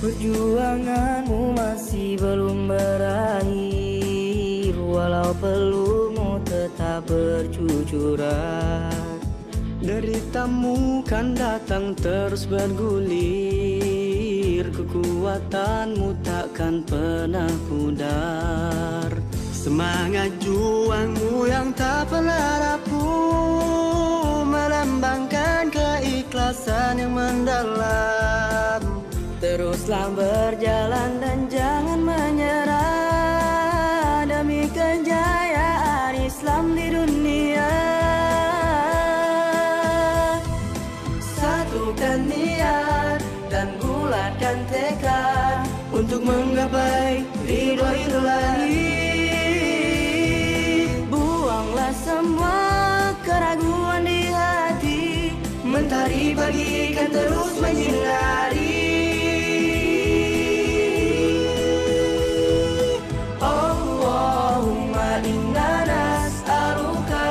Perjuanganmu masih belum berakhir, walau perlumu tetap berjujuran. Deritamu kan datang terus bergulir, kekuatanmu takkan pernah pudar. Semangat juangmu yang tak pernah rapuh, melambangkan keikhlasan yang mendalam. Teruslah berjalan dan jangan menyerah, demi kejayaan Islam di dunia. Satukan niat dan bulatkan tekad untuk menggapai ridho Ilahi. Buanglah semua keraguan di hati, mentari pagi kan terus menyinari. Allahumma inna nas'aluka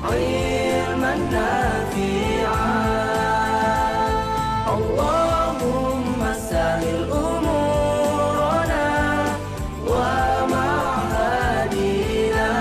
ilman nafi'an, Allahumma sahil umurana wa ma'hadina.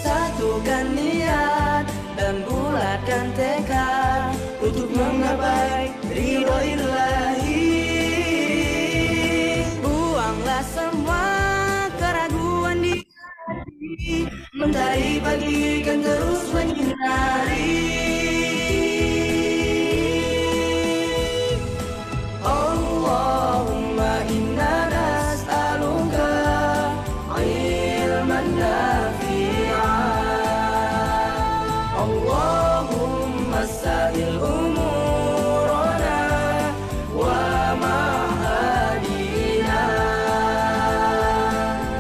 Satukan niat dan bulatkan tekad untuk menggapai ridho Ilahi. Buanglah semua keraguan di hati, mentari pagi kan terus menyinari. Allahumma inna nas'aluka ilman nafi'an, Allahumma sahil umurana wa ma'hadina.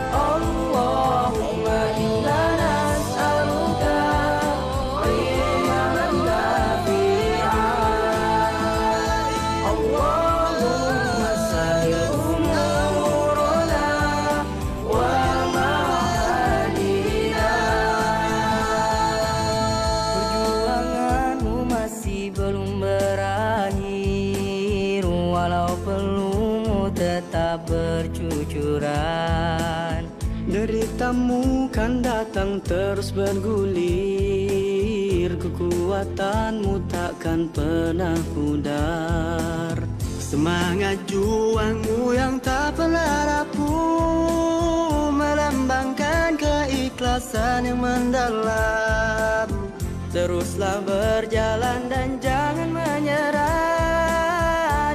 Allahumma inna nas'aluka ilman nafi'an, Allahumma sahil umurana wa ma'hadina. Perjuanganmu masih belum berakhir, walau perlumu tetap bercucuran. Deritamu kan datang terus bergulir, kekuatanmu takkan pernah pudar. Semangat juangmu yang tak pernah rapuh, melambangkan keikhlasan yang mendalam. Teruslah berjalan dan jangan menyerah,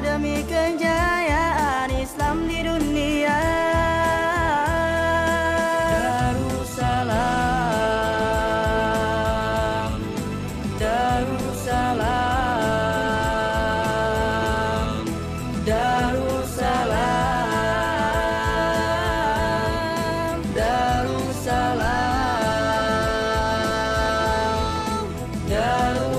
demi kejayaan Islam di dunia. Darussalam, Darussalam, Darussalam, Darussalam, Darussalam.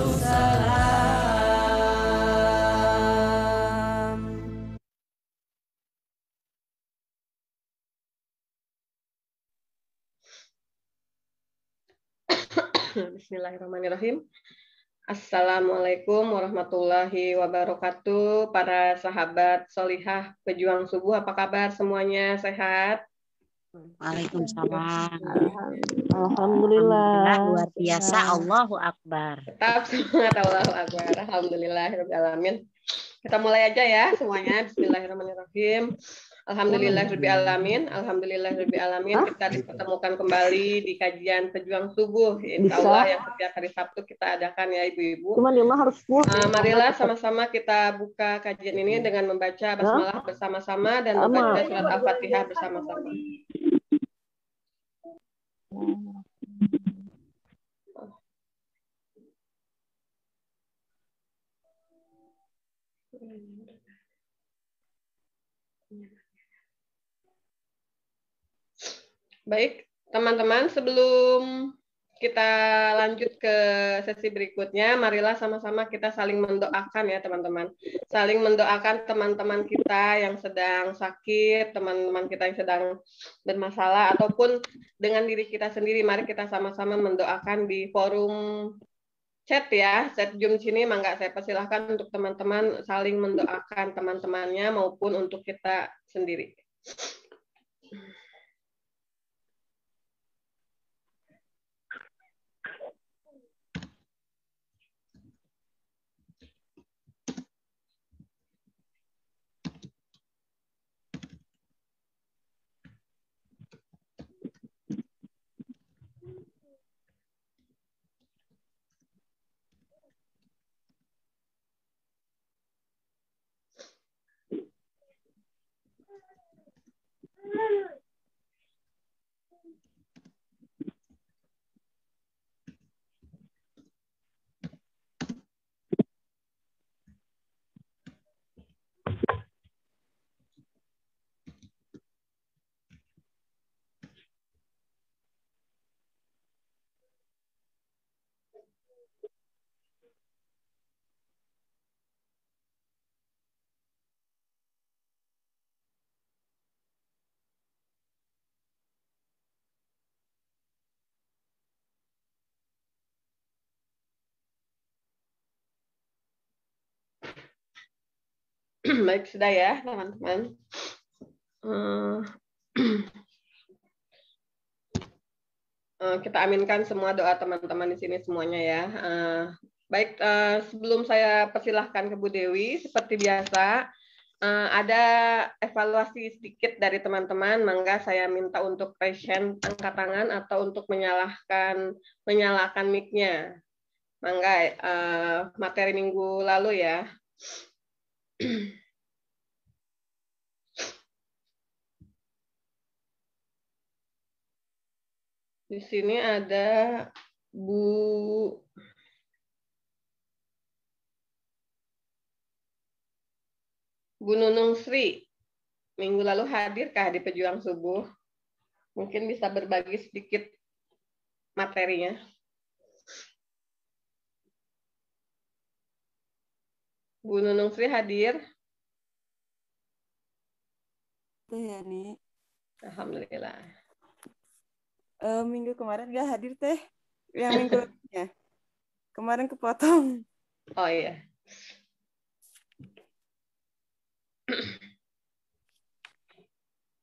Bismillahirrahmanirrahim. Assalamualaikum warahmatullahi wabarakatuh. Para sahabat solihah pejuang subuh, apa kabar semuanya? Sehat? Waalaikumsalam. Alhamdulillah. Luar biasa. Allahu Akbar. Tetap semangat, Allahu Akbar. Alhamdulillahirrahmanirrahim. Kita mulai aja ya semuanya. Bismillahirrahmanirrahim. Alhamdulillahirrahmanirrahim. Alhamdulillahirrahmanirrahim. Kita dipertemukan kembali di kajian pejuang subuh. Insya Allah yang setiap hari Sabtu kita adakan ya Ibu-Ibu. Cuman di rumah harus full. Marilah sama-sama kita buka kajian ini dengan membaca basmalah bersama-sama dan membaca surat Al-Fatihah bersama-sama. Baik, teman-teman, sebelum kita lanjut ke sesi berikutnya, marilah sama-sama kita saling mendoakan ya teman-teman. Saling mendoakan teman-teman kita yang sedang sakit, teman-teman kita yang sedang bermasalah, ataupun dengan diri kita sendiri. Mari kita sama-sama mendoakan di forum chat ya, chat Zoom sini. Mangga saya persilahkan untuk teman-teman saling mendoakan teman-temannya maupun untuk kita sendiri. Baik, sudah ya, teman-teman. Kita aminkan semua doa teman-teman di sini semuanya ya. Baik, sebelum saya persilahkan ke Bu Dewi, seperti biasa, ada evaluasi sedikit dari teman-teman. Mangga saya minta untuk raise angkat tangan atau untuk menyalakan mic-nya. Mangga, materi minggu lalu ya. Di sini ada Bu Nunung Sri. Minggu lalu hadirkah di Pejuang Subuh? Mungkin bisa berbagi sedikit materinya. Bu Nunung Sri hadir? Ya, nih. Alhamdulillah. Minggu kemarin nggak hadir teh. Yang minggu lalunya. Kemarin kepotong. Oh iya.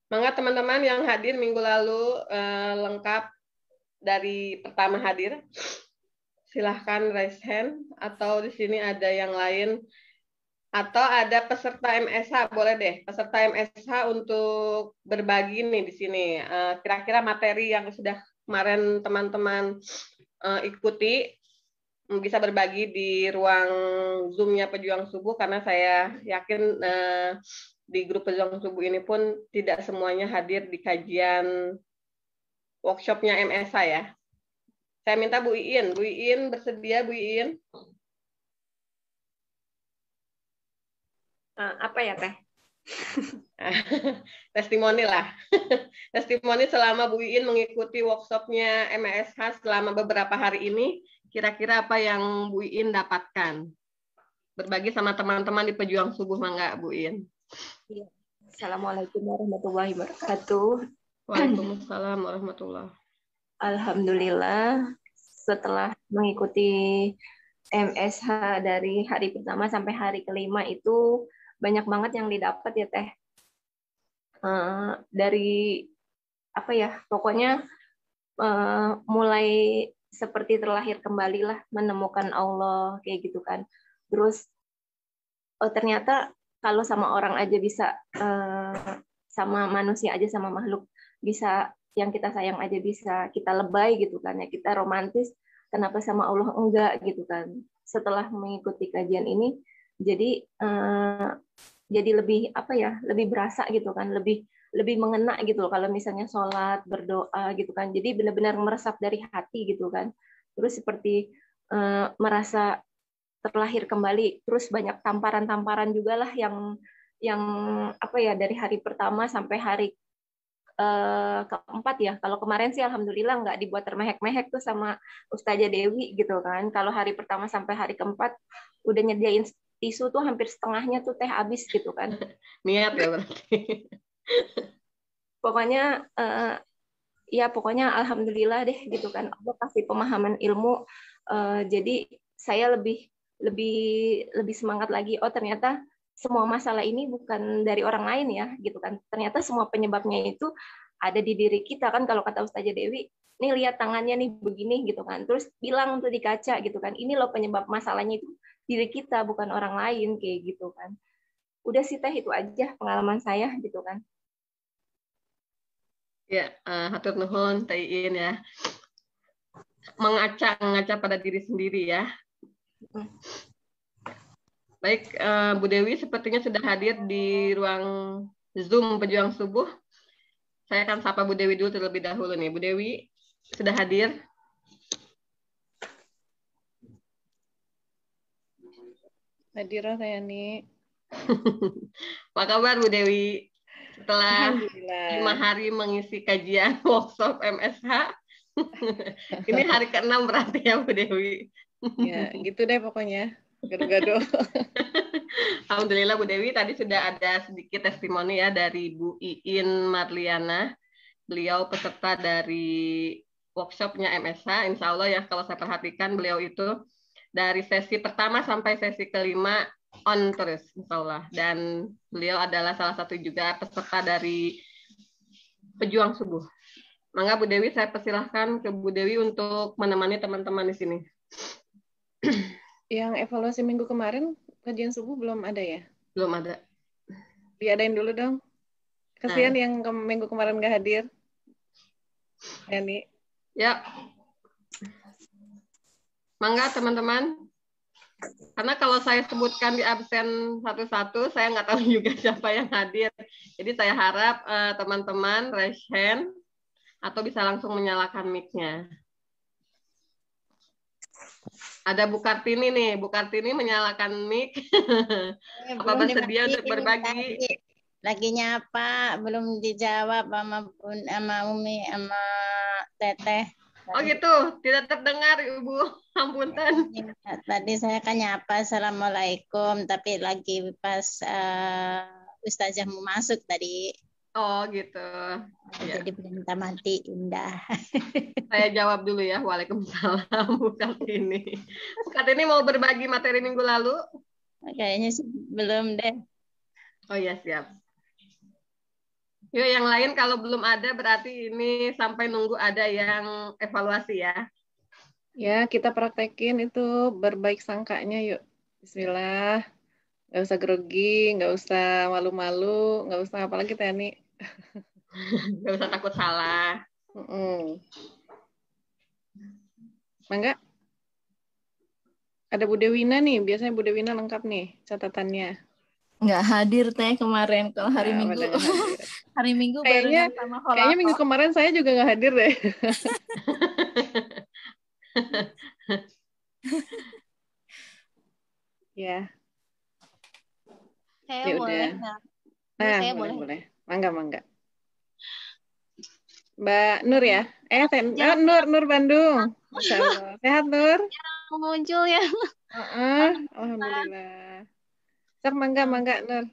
Mangga teman-teman yang hadir minggu lalu lengkap dari pertama hadir. Silahkan raise hand, atau di sini ada yang lain, atau ada peserta MSH, boleh deh peserta MSH untuk berbagi nih di sini. Kira-kira materi yang sudah kemarin teman-teman ikuti bisa berbagi di ruang Zoom-nya Pejuang Subuh, karena saya yakin di grup Pejuang Subuh ini pun tidak semuanya hadir di kajian workshopnya MSH ya. Saya minta Bu Iin bersedia Bu Iin? Apa ya Teh? Testimoni lah. Testimoni selama Bu Iin mengikuti workshopnya MSH selama beberapa hari ini, kira-kira apa yang Bu Iin dapatkan? Berbagi sama teman-teman di Pejuang Subuh, mangga Bu Iin. Iya. Assalamualaikum warahmatullahi wabarakatuh. Waalaikumsalam warahmatullahi. Alhamdulillah, setelah mengikuti MSH dari hari pertama sampai hari kelima itu banyak banget yang didapat ya Teh. Dari apa ya, pokoknya mulai seperti terlahir kembali lah, menemukan Allah kayak gitu kan. Terus ternyata kalau sama orang aja bisa, sama manusia aja, sama makhluk bisa, yang kita sayang aja bisa kita lebay gitu kan ya, kita romantis, kenapa sama Allah enggak gitu kan. Setelah mengikuti kajian ini jadi lebih apa ya, lebih berasa gitu kan, lebih mengena gitu kalau misalnya sholat, berdoa gitu kan, jadi benar-benar meresap dari hati gitu kan. Terus seperti merasa terlahir kembali, terus banyak tamparan-tamparan juga lah yang apa ya, dari hari pertama sampai hari keempat ya. Kalau kemarin sih alhamdulillah nggak dibuat termehek-mehek tuh sama Ustazah Dewi gitu kan. Kalau hari pertama sampai hari keempat udah nyediain tisu tuh hampir setengahnya tuh teh habis gitu kan. Niat ya berarti. Pokoknya ya pokoknya alhamdulillah deh gitu kan. Allah kasih pemahaman ilmu. Jadi saya lebih semangat lagi. Oh ternyata semua masalah ini bukan dari orang lain ya gitu kan. Ternyata semua penyebabnya itu ada di diri kita kan. Kalau kata Ustazah Dewi, nih lihat tangannya nih begini gitu kan. Terus bilang untuk di kaca gitu kan. Ini loh penyebab masalahnya itu diri kita bukan orang lain kayak gitu kan. Udah sih teh itu aja pengalaman saya gitu kan. Ya, hatur nuhun Teh Iin ya. Mengaca pada diri sendiri ya. Baik, Bu Dewi sepertinya sudah hadir di ruang Zoom Pejuang Subuh. Saya akan sapa Bu Dewi dulu terlebih dahulu nih. Bu Dewi sudah hadir? Hadir saya nih. Apa kabar Bu Dewi? Setelah 5 hari mengisi kajian workshop MSH, ini hari ke-6 berarti ya Bu Dewi? Ya, gitu deh pokoknya. Gado-gado. Alhamdulillah Bu Dewi, tadi sudah ada sedikit testimoni ya dari Bu Iin Marliana. Beliau peserta dari workshopnya MSH. Insya Allah ya, kalau saya perhatikan beliau itu dari sesi pertama sampai sesi kelima on terus, insya Allah. Dan beliau adalah salah satu juga peserta dari Pejuang Subuh. Mangga Bu Dewi, saya persilahkan ke Bu Dewi untuk menemani teman-teman di sini. Yang evaluasi minggu kemarin, kajian subuh belum ada ya? Belum ada. Diadain dulu dong. Kasihan yang minggu kemarin nggak hadir. Yani. Ya. Mangga teman-teman. Karena kalau saya sebutkan di absen satu-satu, saya nggak tahu juga siapa yang hadir. Jadi saya harap teman-teman raise hand atau bisa langsung menyalakan mic-nya. Ada Bu Kartini nih. Bu Kartini menyalakan mic. Apa bersedia untuk berbagi? Lagi nyapa, belum dijawab sama Umi, sama Teteh. Oh gitu, tidak terdengar Ibu. Ampunten. Tadi saya kan nyapa, Assalamualaikum, tapi lagi pas Ustazah mau masuk tadi. Oh gitu. Jadi belum mati indah. Saya jawab dulu ya. Waalaikumsalam Bu Kartini. Bu Kartini mau berbagi materi minggu lalu? Kayaknya belum deh. Oh ya siap. Yuk yang lain kalau belum ada berarti ini sampai nunggu ada yang evaluasi ya. Ya kita praktekin itu berbaik sangkanya yuk. Bismillah. Nggak usah grogi, nggak usah malu-malu, nggak usah apalagi Tani. Nggak usah takut salah. Mangga. Ada Bu Dewina nih, biasanya Bu Dewina lengkap nih catatannya. Nggak hadir Teh kemarin, kalau hari Minggu. Hari Minggu barengan sama Holako. Kayaknya minggu kemarin saya juga nggak hadir deh. Ya. Saya boleh nggak? Nah, boleh. Mangga. Mbak Nur ya? Nur Bandung. Masya Allah. Sehat Nur? Jarang muncul ya. Alhamdulillah. Sok mangga Nur.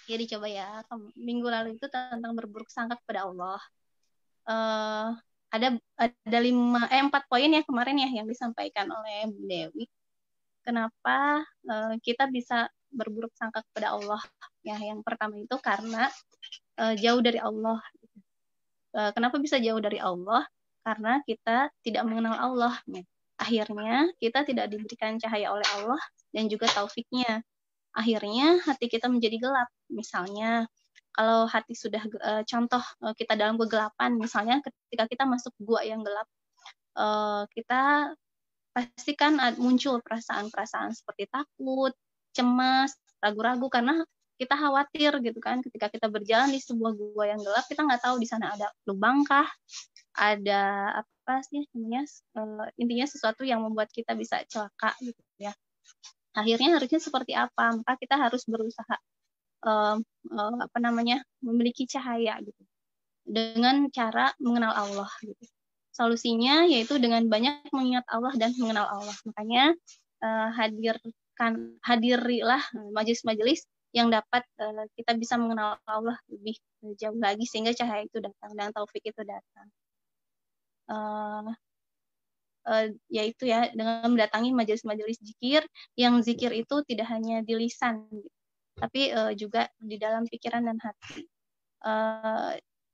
Ya dicoba ya. Minggu lalu itu tentang berburuk sangka kepada Allah. Ada 4 poin ya kemarin ya yang disampaikan oleh Bu Dewi. Kenapa kita bisa berburuk sangka kepada Allah? Ya, yang pertama itu karena jauh dari Allah. Kenapa bisa jauh dari Allah? Karena kita tidak mengenal Allah. Akhirnya kita tidak diberikan cahaya oleh Allah dan juga taufiknya. Akhirnya hati kita menjadi gelap. Misalnya kalau hati sudah contoh kita dalam kegelapan, misalnya ketika kita masuk gua yang gelap, kita pastikan muncul perasaan-perasaan seperti takut, cemas, ragu-ragu karena kita khawatir gitu kan. Ketika kita berjalan di sebuah gua yang gelap, kita nggak tahu di sana ada lubang kah, ada apa sih namanya, intinya sesuatu yang membuat kita bisa celaka gitu ya. Akhirnya harusnya seperti apa? Maka kita harus berusaha memiliki cahaya gitu. dengan cara mengenal Allah gitu. Solusinya yaitu dengan banyak mengingat Allah dan mengenal Allah. Makanya hadirilah majelis-majelis yang dapat kita bisa mengenal Allah lebih jauh lagi sehingga cahaya itu datang dan taufik itu datang. Yaitu ya dengan mendatangi majelis-majelis zikir, yang zikir itu tidak hanya di lisan gitu, tapi juga di dalam pikiran dan hati.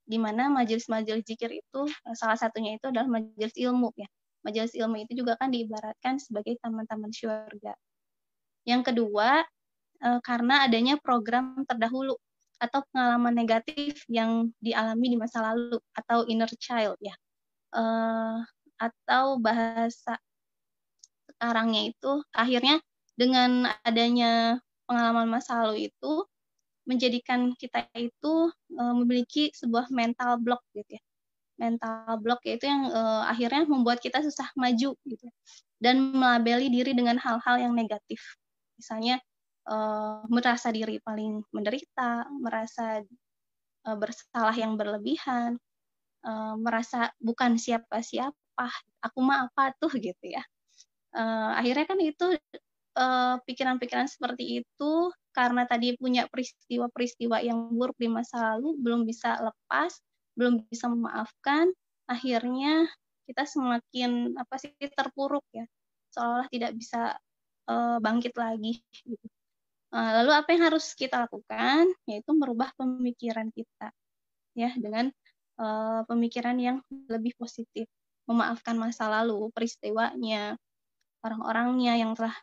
Di mana majelis-majelis zikir itu salah satunya itu adalah majelis ilmu ya. Majelis ilmu itu juga kan diibaratkan sebagai taman-taman syurga. Yang kedua, karena adanya program terdahulu atau pengalaman negatif yang dialami di masa lalu atau inner child ya. Atau bahasa sekarangnya itu akhirnya dengan adanya pengalaman masa lalu itu menjadikan kita itu memiliki sebuah mental block gitu ya. Mental block yaitu yang akhirnya membuat kita susah maju gitu. Dan melabeli diri dengan hal-hal yang negatif. Misalnya merasa diri paling menderita, merasa bersalah yang berlebihan, merasa bukan siapa-siapa, aku mah apa tuh gitu ya. Akhirnya kan itu pikiran-pikiran seperti itu karena tadi punya peristiwa-peristiwa yang buruk di masa lalu, belum bisa lepas, belum bisa memaafkan, akhirnya kita semakin terpuruk ya, seolah tidak bisa bangkit lagi gitu. Lalu apa yang harus kita lakukan? Yaitu merubah pemikiran kita ya dengan pemikiran yang lebih positif, memaafkan masa lalu, peristiwanya, orang-orangnya yang telah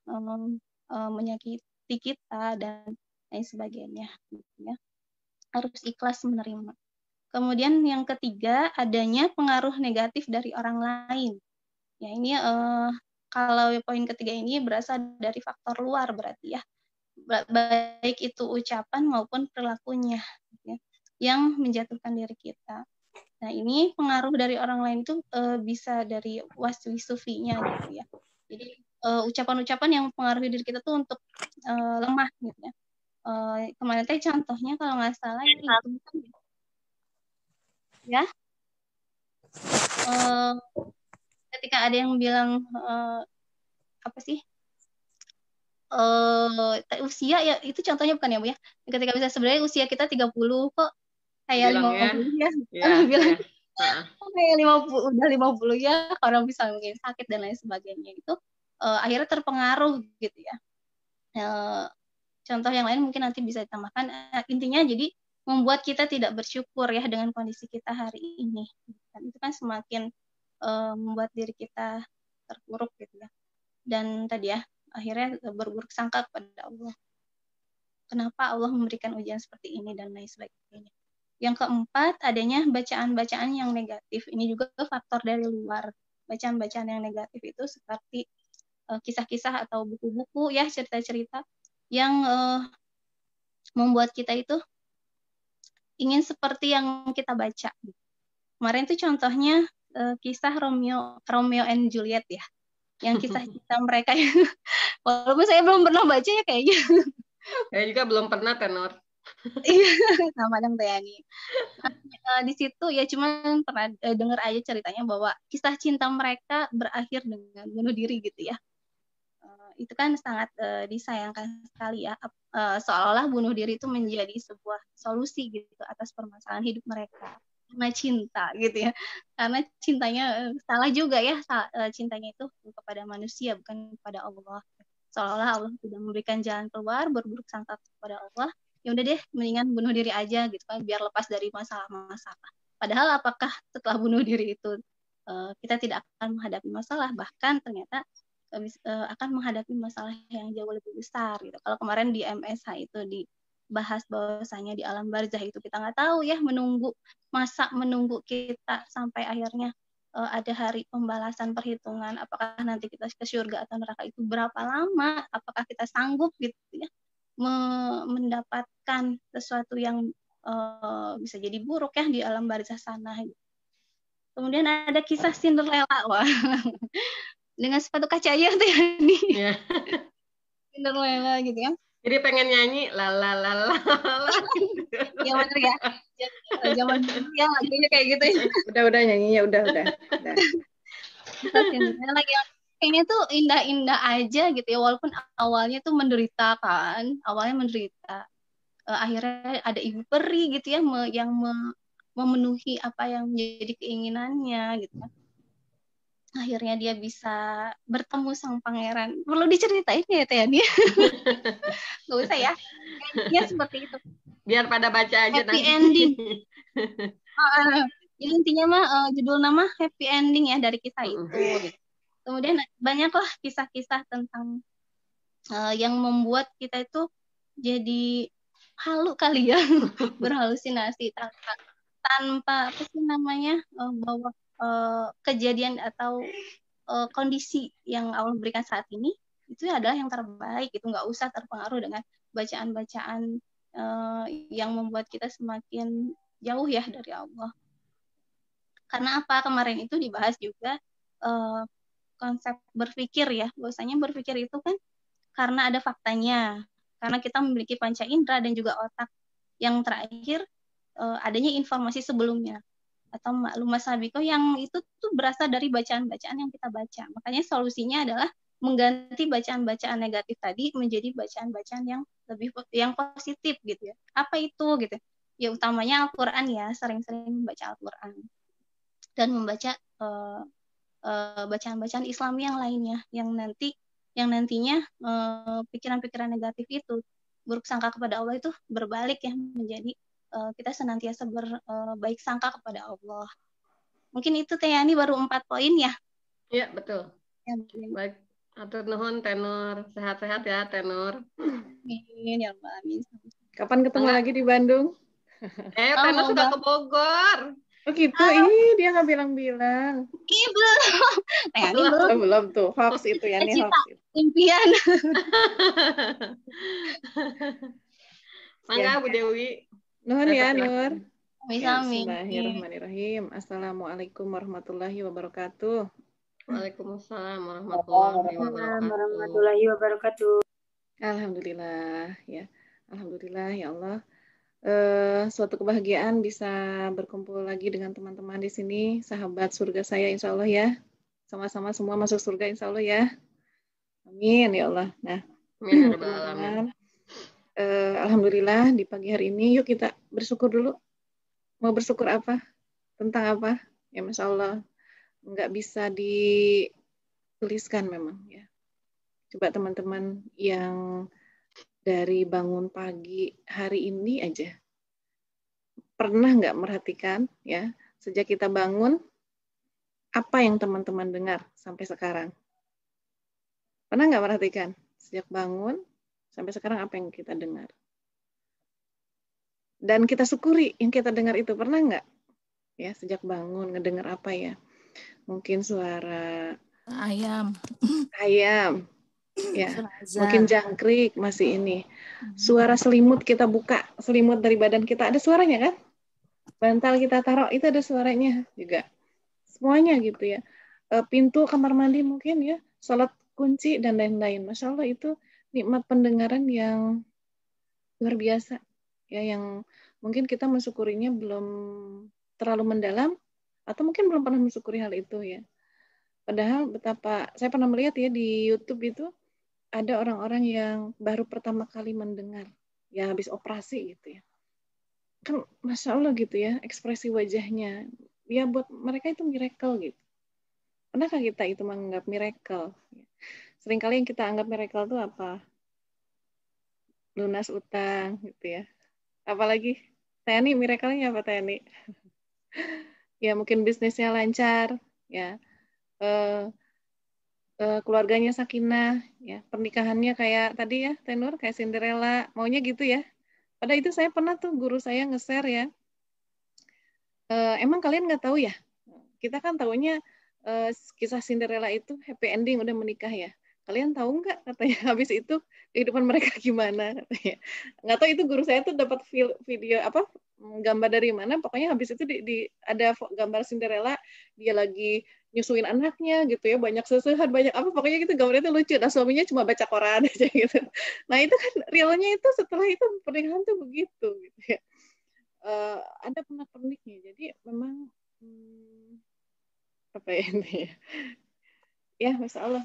menyakiti kita dan lain sebagainya gitu ya. Harus ikhlas menerima. Kemudian yang ketiga, adanya pengaruh negatif dari orang lain. Ya ini kalau poin ketiga ini berasal dari faktor luar berarti ya. Baik itu ucapan maupun perilakunya ya, yang menjatuhkan diri kita. Nah, ini pengaruh dari orang lain itu bisa dari waswisufinya gitu ya. Jadi ucapan-ucapan yang mempengaruhi diri kita tuh untuk lemah gitu ya. Kemarin teh contohnya kalau nggak salah itu ya. Ketika ada yang bilang usia ya itu contohnya bukan ya Bu ya. Ketika bisa sebenarnya usia kita 30 kok kayak 50 ya. Bilang kayak 50 udah 50 ya, orang bisa mungkin sakit dan lain sebagainya itu akhirnya terpengaruh gitu ya. Contoh yang lain mungkin nanti bisa ditambahkan. Intinya jadi membuat kita tidak bersyukur ya dengan kondisi kita hari ini. Dan itu kan semakin membuat diri kita terpuruk gitu ya. Dan tadi ya akhirnya berburuk sangka kepada Allah. Kenapa Allah memberikan ujian seperti ini dan lain sebagainya. Yang keempat, adanya bacaan-bacaan yang negatif. Ini juga faktor dari luar. Bacaan-bacaan yang negatif itu seperti kisah-kisah atau buku-buku ya, cerita-cerita yang membuat kita itu ingin seperti yang kita baca. Kemarin itu contohnya kisah Romeo and Juliet ya. Yang kisah-kisah mereka yang walaupun saya belum pernah baca ya kayaknya. Saya juga belum pernah, Tenor. Iya, sama dengan Tayani. Di situ ya cuma pernah dengar aja ceritanya bahwa kisah cinta mereka berakhir dengan bunuh diri gitu ya. Itu kan sangat disayangkan sekali ya. Seolah-olah bunuh diri itu menjadi sebuah solusi gitu atas permasalahan hidup mereka. Karena cinta gitu ya. Karena cintanya salah juga ya, cintanya itu kepada manusia bukan kepada Allah. Seolah-olah Allah sudah memberikan jalan keluar, berburuk sangka kepada Allah. Ya udah deh, mendingan bunuh diri aja gitu kan, biar lepas dari masalah-masalah. Padahal apakah setelah bunuh diri itu kita tidak akan menghadapi masalah, bahkan ternyata akan menghadapi masalah yang jauh lebih besar gitu. Kalau kemarin di MSH itu dibahas bahwasanya di alam barzah itu kita nggak tahu ya, menunggu kita sampai akhirnya ada hari pembalasan perhitungan, apakah nanti kita ke surga atau neraka itu berapa lama, apakah kita sanggup gitu ya mendapatkan sesuatu yang bisa jadi buruk ya di alam barzah sana. Kemudian ada kisah Cinderella, wah dengan sepatu kaca aja tuh ya nih. Yeah. Cinderella gitu ya. Jadi pengen nyanyi la la la la la. Ya bener ya. Zaman dulu ya lagunya kayak gitu ya. Udah nyanyinya udah. Kita lagi kayaknya tuh indah-indah aja gitu ya, walaupun awalnya tuh menderita kan, akhirnya ada ibu peri gitu ya yang memenuhi apa yang menjadi keinginannya gitu kan. Akhirnya dia bisa bertemu sang pangeran. Perlu diceritain ya Teh Yani? Nggak usah ya. Kayaknya seperti itu. Biar pada baca aja Happy nanti. ending. Jadi intinya mah judul nama happy ending ya dari kisah itu. Gitu. Kemudian banyaklah kisah-kisah tentang yang membuat kita itu jadi halu kali ya, berhalusinasi tanpa apa sih namanya bahwa kejadian atau kondisi yang Allah berikan saat ini itu adalah yang terbaik. Itu nggak usah terpengaruh dengan bacaan-bacaan yang membuat kita semakin jauh ya dari Allah. Karena apa? Kemarin itu dibahas juga konsep berpikir ya. Bahwasanya berpikir itu kan karena ada faktanya. Karena kita memiliki panca indera dan juga otak. Yang terakhir adanya informasi sebelumnya atau maklumat sabiko yang itu tuh berasal dari bacaan-bacaan yang kita baca. Makanya solusinya adalah mengganti bacaan-bacaan negatif tadi menjadi bacaan-bacaan yang positif gitu ya. Apa itu gitu? Ya utamanya Al-Qur'an ya, sering-sering membaca Al-Qur'an dan membaca bacaan-bacaan Islam yang lainnya yang nantinya pikiran-pikiran negatif itu, buruk sangka kepada Allah itu berbalik ya menjadi kita senantiasa berbaik sangka kepada Allah. Mungkin itu Teh Yani baru 4 poin ya. Iya, betul. Ya, baik. Atur nuhun Tenor. Sehat-sehat ya Tenor. Amin ya Rabbal Alamin. Kapan ketemu lagi di Bandung? Tenor sudah ke Bogor. Oh gitu, dia nggak bilang-bilang. Iya belum. Belum tuh, hoax itu ya nih hoax. Impian. Mangga Bu Dewi. Nuhun ya Nur. Bismillahirrahmanirrahim. Assalamualaikum warahmatullahi wabarakatuh. Waalaikumsalam warahmatullahi wabarakatuh. Alhamdulillah ya. Alhamdulillah ya Allah. Suatu kebahagiaan bisa berkumpul lagi dengan teman-teman di sini, sahabat surga saya insya Allah ya. Sama-sama semua masuk surga insya Allah ya. Amin ya Allah. Nah, teman-teman. Alhamdulillah di pagi hari ini yuk kita bersyukur dulu. Mau bersyukur apa? Tentang apa? Ya Masya Allah nggak bisa dituliskan memang ya. Coba teman-teman yang dari bangun pagi hari ini aja pernah nggak merhatikan ya sejak kita bangun apa yang teman-teman dengar sampai sekarang? Pernah nggak merhatikan sejak bangun sampai sekarang apa yang kita dengar? Dan kita syukuri yang kita dengar itu, pernah nggak? Ya, sejak bangun ngedengar apa ya? Mungkin suara ayam. Ya. Mungkin jangkrik masih ini. Suara selimut kita buka, selimut dari badan kita ada suaranya kan? Bantal kita taruh itu ada suaranya juga. Semuanya gitu ya. Pintu kamar mandi mungkin ya, sholat kunci dan lain-lain. Masya Allah itu nikmat pendengaran yang luar biasa ya, yang mungkin kita mensyukurinya belum terlalu mendalam atau mungkin belum pernah mensyukuri hal itu ya. Padahal betapa saya pernah melihat ya di YouTube itu ada orang-orang yang baru pertama kali mendengar ya habis operasi gitu ya. Kan Masya Allah gitu ya ekspresi wajahnya ya buat mereka itu miracle gitu. Pernahkah kita itu menganggap miracle? Seringkali yang kita anggap miracle itu apa? Lunas utang gitu ya. Apalagi Tani miracle-nya apa Tani? Ya mungkin bisnisnya lancar ya. Keluarganya sakinah ya. Pernikahannya kayak tadi ya Tenur kayak Cinderella, maunya gitu ya. Pada itu saya pernah tuh guru saya nge-share ya. Emang kalian nggak tahu ya? Kita kan taunya kisah Cinderella itu happy ending udah menikah ya. Kalian tahu nggak katanya habis itu kehidupan mereka gimana katanya. Nggak tahu itu guru saya tuh dapat video apa gambar dari mana. Pokoknya habis itu ada gambar Cinderella dia lagi nyusuin anaknya gitu ya, banyak susuhan, banyak apa, pokoknya gitu gambarnya itu lucu. Nah suaminya cuma baca koran aja gitu. Nah itu kan realnya itu setelah itu pernikahan tuh begitu gitu ya. Ada pernak-perniknya. Jadi memang apa ya ini ya, Masya Allah,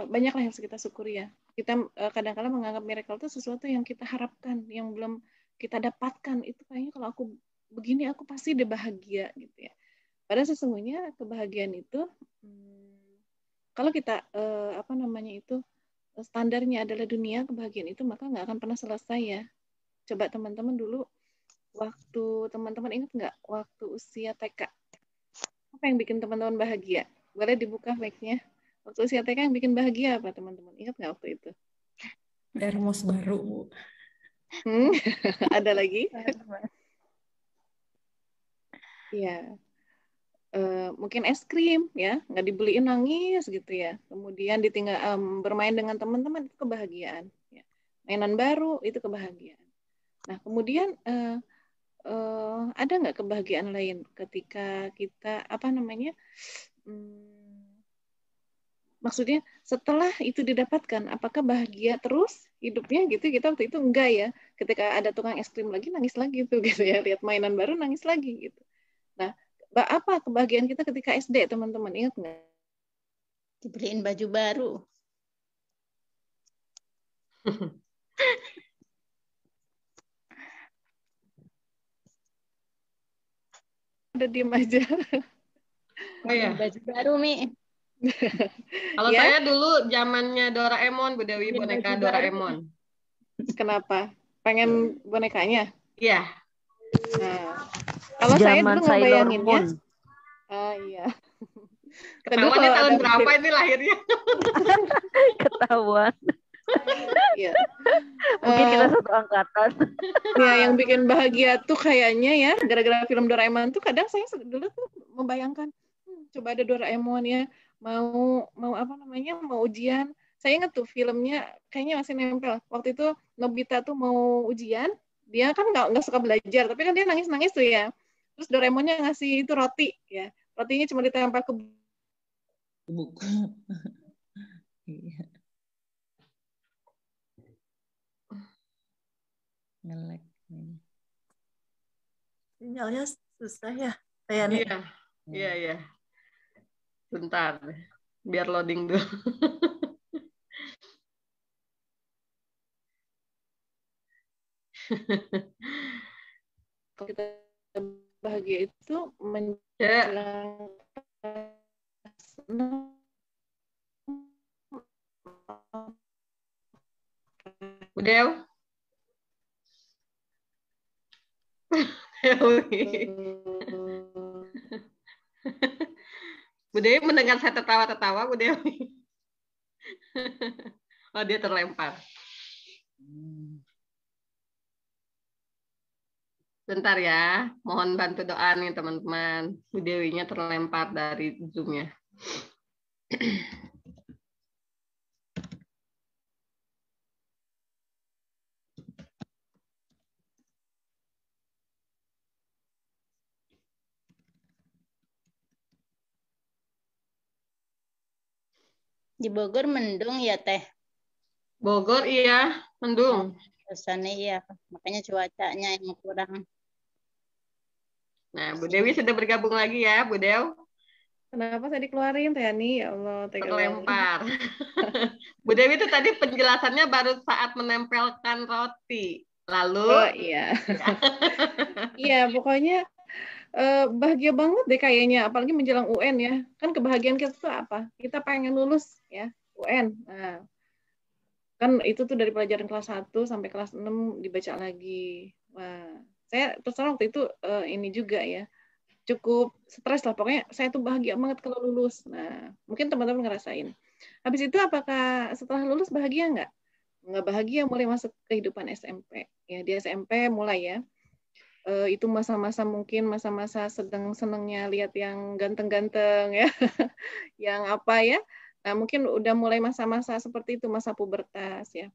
banyaklah yang harus kita syukuri ya. Kita kadang-kadang menganggap miracle itu sesuatu yang kita harapkan, yang belum kita dapatkan. Itu kayaknya kalau aku begini aku pasti udah bahagia gitu ya. Padahal sesungguhnya kebahagiaan itu kalau kita apa namanya itu standarnya adalah dunia, kebahagiaan itu maka nggak akan pernah selesai ya. Coba teman-teman dulu waktu teman-teman ingat nggak waktu usia TK, apa yang bikin teman-teman bahagia? Boleh dibuka mic-nya. Waktu usia TK yang bikin bahagia apa teman-teman? Ingat nggak waktu itu? Termos baru, Bu. Ada lagi? Iya. Mungkin es krim ya, nggak dibeliin nangis gitu ya. Kemudian ditinggal bermain dengan teman-teman itu kebahagiaan. Ya. Mainan baru itu kebahagiaan. Nah kemudian ada nggak kebahagiaan lain ketika kita apa namanya? Maksudnya setelah itu didapatkan, apakah bahagia terus hidupnya gitu? Kita waktu itu enggak ya. Ketika ada tukang es krim lagi nangis lagi tuh gitu ya. Lihat mainan baru nangis lagi gitu. Nah apa kebahagiaan kita ketika SD teman-teman, ingat nggak? Dibeliin baju baru. Udah diem aja. Oh ya. Baju baru, Mi. Kalau ya? saya dulu zamannya Doraemon, Bu Dewi, boneka Doraemon. Kenapa? Pengen bonekanya? Iya. Nah, kalau saya dulu ngebayanginnya, iya. Ketahuannya tahun berapa ini lahirnya? Ketahuan. Iya. Mungkin kita satu angkatan. Ya, yang bikin bahagia tuh kayaknya ya, gara-gara film Doraemon tuh kadang saya dulu tuh membayangkan, coba ada Doraemon ya, mau apa namanya, mau ujian. Saya ingat tuh filmnya, kayaknya masih nempel. Waktu itu Nobita tuh mau ujian, dia kan nggak suka belajar, tapi kan dia nangis-nangis tuh ya. Terus Doraemonnya ngasih itu roti ya, rotinya cuma ditempel ke buku. Iya. Ngelek. Sinyalnya susah ya, Tayani. Iya. Bentar, biar loading dulu. Kita bahagia itu menjelang Bu Dew. Bu Dewi mendengar saya tertawa-tertawa, Bu Dewi. Oh, dia terlempar. Bentar ya, mohon bantu doa nih teman-teman. Bu Dewinya terlempar dari Zoom-nya. Di Bogor mendung ya, Teh? Bogor iya, mendung. Sana iya, makanya cuacanya yang kurang. Nah, Bu Dewi sudah bergabung lagi ya, Bu Dew. Kenapa saya dikeluarin, Tayani? Ya Allah, terlempar. Bu Dewi itu tadi penjelasannya baru saat menempelkan roti. Lalu? Oh iya. Iya, pokoknya bahagia banget deh kayaknya, apalagi menjelang UN ya. Kan kebahagiaan kita tuh apa? Kita pengen lulus ya, UN. Nah, kan itu tuh dari pelajaran kelas 1 sampai kelas 6 dibaca lagi. Wah, saya terus terang waktu itu ini juga ya, cukup stres lah. Pokoknya saya tuh bahagia banget kalau lulus. Nah, mungkin teman-teman ngerasain. Habis itu apakah setelah lulus bahagia nggak? Nggak bahagia, mulai masuk kehidupan SMP. Ya, di SMP mulai ya. Itu masa-masa mungkin masa-masa sedang senengnya lihat yang ganteng-ganteng ya, yang apa ya. Nah mungkin udah mulai masa-masa seperti itu, masa pubertas ya.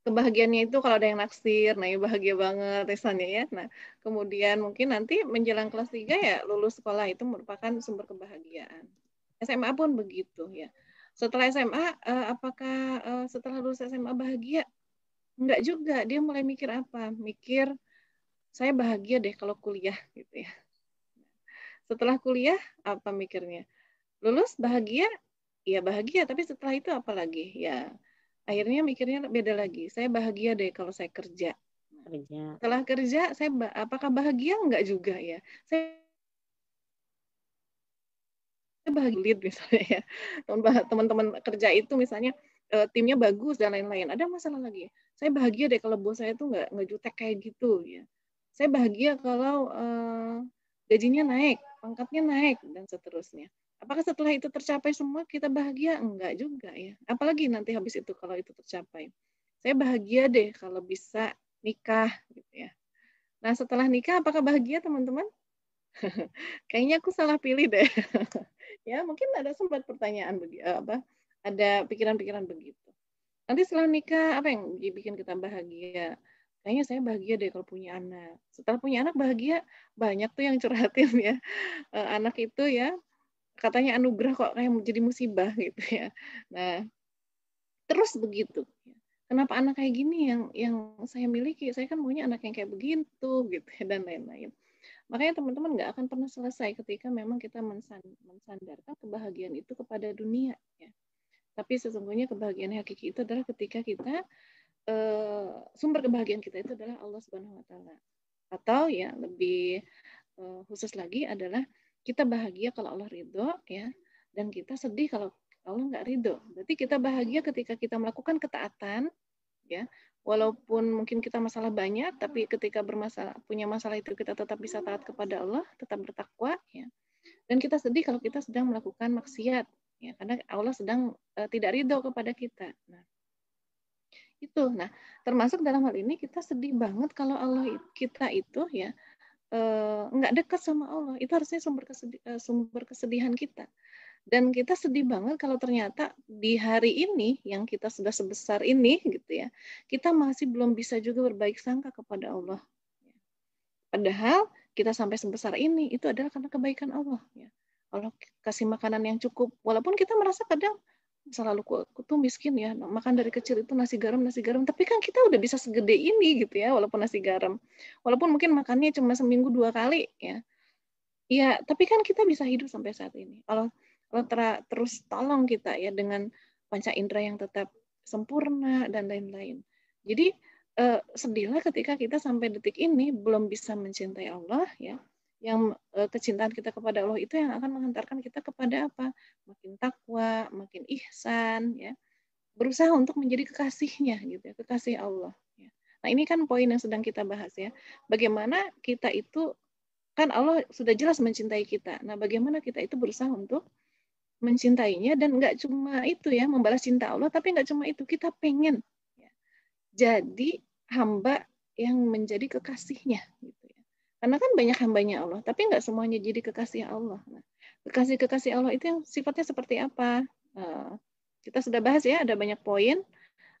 kebahagiaannya itu kalau ada yang naksir, nah ya bahagia banget misalnya ya. Nah, kemudian mungkin nanti menjelang kelas 3 ya lulus sekolah itu merupakan sumber kebahagiaan. SMA pun begitu ya. Setelah SMA, apakah setelah lulus SMA bahagia? Enggak juga, dia mulai mikir apa? Mikir, saya bahagia deh kalau kuliah gitu ya. Setelah kuliah, apa mikirnya? Lulus bahagia? Ya bahagia, tapi setelah itu apa lagi? Ya akhirnya mikirnya beda lagi. Saya bahagia deh kalau saya kerja. Setelah kerja, saya apakah bahagia? Enggak juga ya. Saya bahagia misalnya ya. Teman-teman kerja itu misalnya timnya bagus dan lain-lain. Ada masalah lagi. Saya bahagia deh kalau bos saya tuh nggak jutek kayak gitu ya. Saya bahagia kalau gajinya naik, pangkatnya naik dan seterusnya. Apakah setelah itu tercapai semua kita bahagia? Enggak juga ya. Apalagi nanti habis itu kalau itu tercapai. Saya bahagia deh kalau bisa nikah gitu ya. Nah, setelah nikah apakah bahagia teman-teman? Kayaknya aku salah pilih deh. Ya, mungkin ada sempat pertanyaan ada pikiran-pikiran begitu. Nanti setelah nikah apa yang bikin kita bahagia? Kayaknya saya bahagia deh kalau punya anak. Setelah punya anak bahagia, banyak tuh yang curhatin ya. Anak itu ya katanya anugerah kok kayak jadi musibah gitu ya. Nah, terus begitu. Kenapa anak kayak gini yang saya miliki? Saya kan maunya anak yang kayak begitu gitu ya, dan lain-lain. Makanya teman-teman nggak akan pernah selesai ketika memang kita mensandarkan kebahagiaan itu kepada dunia ya. Tapi sesungguhnya kebahagiaan hakiki itu adalah ketika kita sumber kebahagiaan kita itu adalah Allah Subhanahu wa taala. Atau ya lebih khusus lagi adalah kita bahagia kalau Allah ridho ya, dan kita sedih kalau Allah nggak ridho. Berarti kita bahagia ketika kita melakukan ketaatan ya, walaupun mungkin kita masalah banyak, tapi ketika punya masalah itu kita tetap bisa taat kepada Allah, tetap bertakwa ya. Dan kita sedih kalau kita sedang melakukan maksiat ya, karena Allah sedang tidak ridho kepada kita. Nah, itu. Nah, termasuk dalam hal ini kita sedih banget kalau Allah kita itu ya nggak dekat sama Allah. Itu harusnya sumber kesedihan kita. Dan kita sedih banget kalau ternyata di hari ini yang kita sudah sebesar ini gitu ya, kita masih belum bisa juga berbaik sangka kepada Allah. Padahal kita sampai sebesar ini itu adalah karena kebaikan Allah ya. Allah kasih makanan yang cukup, walaupun kita merasa kadang masa lalu aku tuh miskin ya, makan dari kecil itu nasi garam, tapi kan kita udah bisa segede ini gitu ya, walaupun nasi garam. Walaupun mungkin makannya cuma seminggu 2 kali ya. Ya, tapi kan kita bisa hidup sampai saat ini. Allah terus tolong kita ya dengan panca indera yang tetap sempurna dan lain-lain. Jadi sedihlah ketika kita sampai detik ini belum bisa mencintai Allah ya. Yang kecintaan kita kepada Allah itu yang akan mengantarkan kita kepada apa? Makin takwa, makin ihsan ya. Berusaha untuk menjadi kekasihnya gitu ya, kekasih Allah ya. Nah, ini kan poin yang sedang kita bahas ya. Bagaimana kita itu kan Allah sudah jelas mencintai kita. Nah, bagaimana kita itu berusaha untuk mencintainya dan nggak cuma itu ya, membalas cinta Allah, tapi nggak cuma itu, kita pengen ya, jadi hamba yang menjadi kekasihnya gitu ya. Karena kan banyak hambanya Allah, tapi nggak semuanya jadi kekasih Allah. Nah, kekasih Allah itu yang sifatnya seperti apa? Kita sudah bahas ya, ada banyak poin.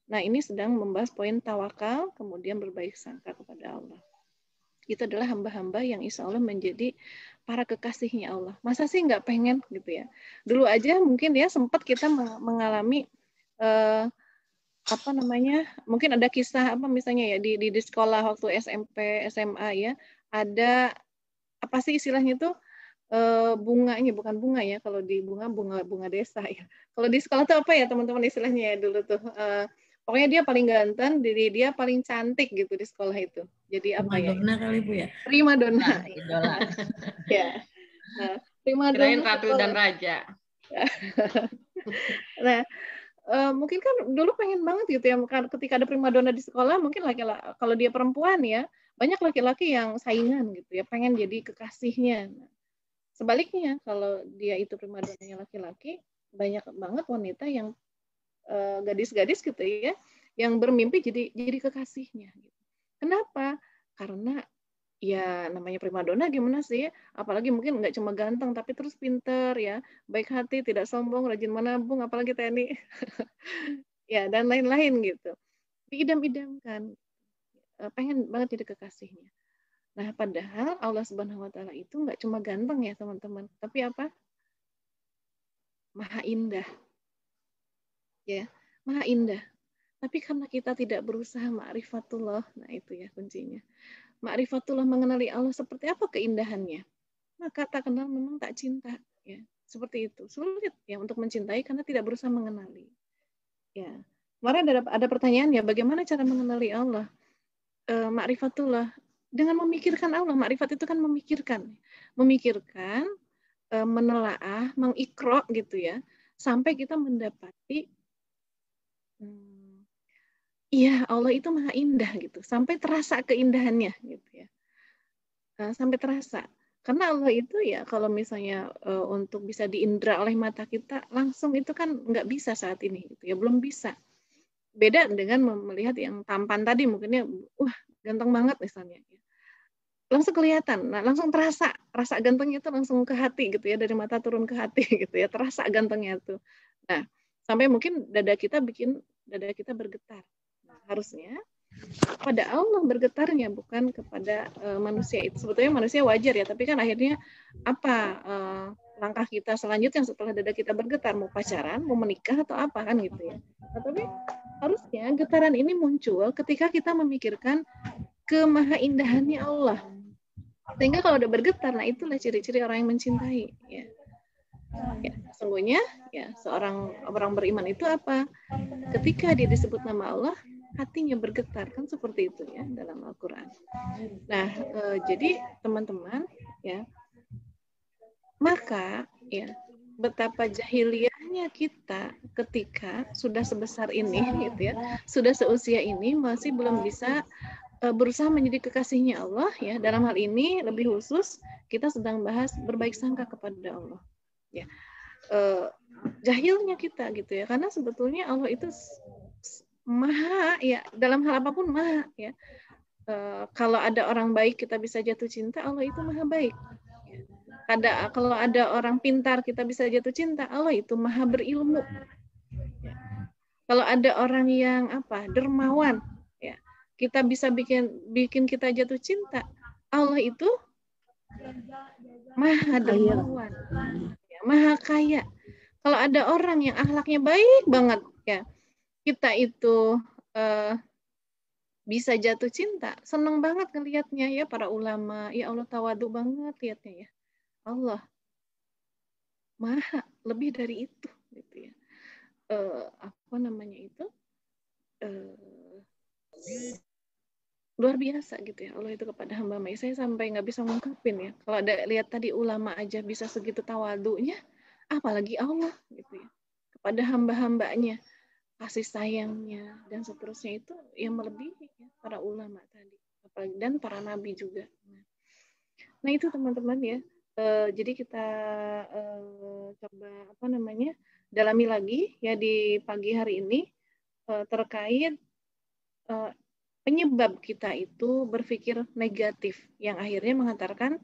Nah, ini sedang membahas poin tawakal, kemudian berbaik sangka kepada Allah. Itu adalah hamba-hamba yang insya Allah menjadi para kekasihnya Allah. Masa sih nggak pengen gitu ya? Dulu aja mungkin ya sempat kita mengalami mungkin ada kisah apa misalnya ya di sekolah waktu SMP, SMA ya, ada apa sih istilahnya tuh bunganya, bukan bunga ya, kalau di bunga desa ya. Kalau di sekolah tuh apa ya teman-teman istilahnya ya dulu tuh? Pokoknya dia paling ganteng, dia paling cantik gitu di sekolah itu. Jadi apa ya? Primadona kali Bu ya? Primadona. Idola. Ya. Nah, primadona. Kirain ratu dan raja. Nah, mungkin kan dulu pengen banget gitu ya, ketika ada primadona di sekolah, mungkin kalau dia perempuan ya, banyak laki-laki yang saingan gitu ya, pengen jadi kekasihnya. Nah, sebaliknya, kalau dia itu primadonanya laki-laki, banyak banget wanita yang gadis-gadis gitu ya, yang bermimpi jadi kekasihnya. Gitu. Kenapa? Karena ya namanya primadona gimana sih? Apalagi mungkin nggak cuma ganteng, tapi terus pinter ya, baik hati, tidak sombong, rajin menabung, apalagi TNI, ya dan lain-lain gitu. diidam-idamkan, pengen banget jadi kekasihnya. Nah, padahal Allah Subhanahu wa taala itu nggak cuma ganteng ya, teman-teman, tapi apa? Maha indah. Ya, maha indah. Tapi karena kita tidak berusaha ma'rifatullah, nah itu ya kuncinya. Ma'rifatullah, mengenali Allah seperti apa keindahannya. Maka tak kenal memang tak cinta, ya. Seperti itu. Sulit ya untuk mencintai karena tidak berusaha mengenali. Ya. Kemarin ada pertanyaan ya, bagaimana cara mengenali Allah? Ma'rifatullah, dengan memikirkan Allah. Ma'rifat itu kan memikirkan. Memikirkan, menelaah, mengikro gitu ya, sampai kita mendapati iya, Allah itu maha indah gitu, sampai terasa keindahannya gitu ya. Sampai terasa. Karena Allah itu ya kalau misalnya untuk bisa diindra oleh mata kita langsung itu kan nggak bisa saat ini gitu ya, belum bisa. Beda dengan melihat yang tampan tadi, mungkinnya wah ganteng banget misalnya. Langsung kelihatan, nah langsung terasa, rasa gantengnya itu langsung ke hati gitu ya, dari mata turun ke hati gitu ya, terasa gantengnya itu. Nah, sampai mungkin dada kita bergetar. Nah, harusnya pada Allah bergetarnya, bukan kepada manusia itu. Sebetulnya manusia wajar ya, tapi kan akhirnya apa langkah kita selanjutnya setelah dada kita bergetar, mau pacaran, mau menikah atau apa kan gitu ya. Nah, tapi harusnya getaran ini muncul ketika kita memikirkan kemahaindahannya Allah. Sehingga kalau udah bergetar, nah itulah ciri-ciri orang yang mencintai. Ya. Sesungguhnya ya seorang orang beriman itu apa? Ketika dia disebut nama Allah, hatinya bergetar, kan seperti itu ya dalam Al-Quran. Nah, jadi teman-teman ya, maka ya betapa jahiliyahnya kita ketika sudah sebesar ini gitu ya, sudah seusia ini masih belum bisa berusaha menjadi kekasihnya Allah ya. Dalam hal ini lebih khusus kita sedang bahas berbaik sangka kepada Allah ya. Jahilnya kita gitu ya, karena sebetulnya Allah itu maha ya, dalam hal apapun maha ya. Kalau ada orang baik kita bisa jatuh cinta, Allah itu maha baik ya. Kalau ada orang pintar kita bisa jatuh cinta, Allah itu maha berilmu ya. Kalau ada orang yang dermawan ya, kita bisa bikin kita jatuh cinta, Allah itu maha dermawan ya, maha kaya. Kalau ada orang yang akhlaknya baik banget ya, kita itu bisa jatuh cinta, seneng banget ngelihatnya ya, para ulama ya, Allah tawadu banget lihatnya ya. Allah maha lebih dari itu gitu ya. Luar biasa gitu ya Allah itu kepada hamba. Saya sampai nggak bisa ngungkapin ya. Kalau ada lihat tadi ulama aja bisa segitu tawadunya, apalagi Allah gitu ya, kepada hamba-hambanya, kasih sayangnya dan seterusnya itu yang melebihi ya, para ulama tadi, apalagi dan para nabi juga. Nah itu teman-teman ya. Jadi kita coba dalami lagi ya di pagi hari ini terkait penyebab kita itu berpikir negatif yang akhirnya mengantarkan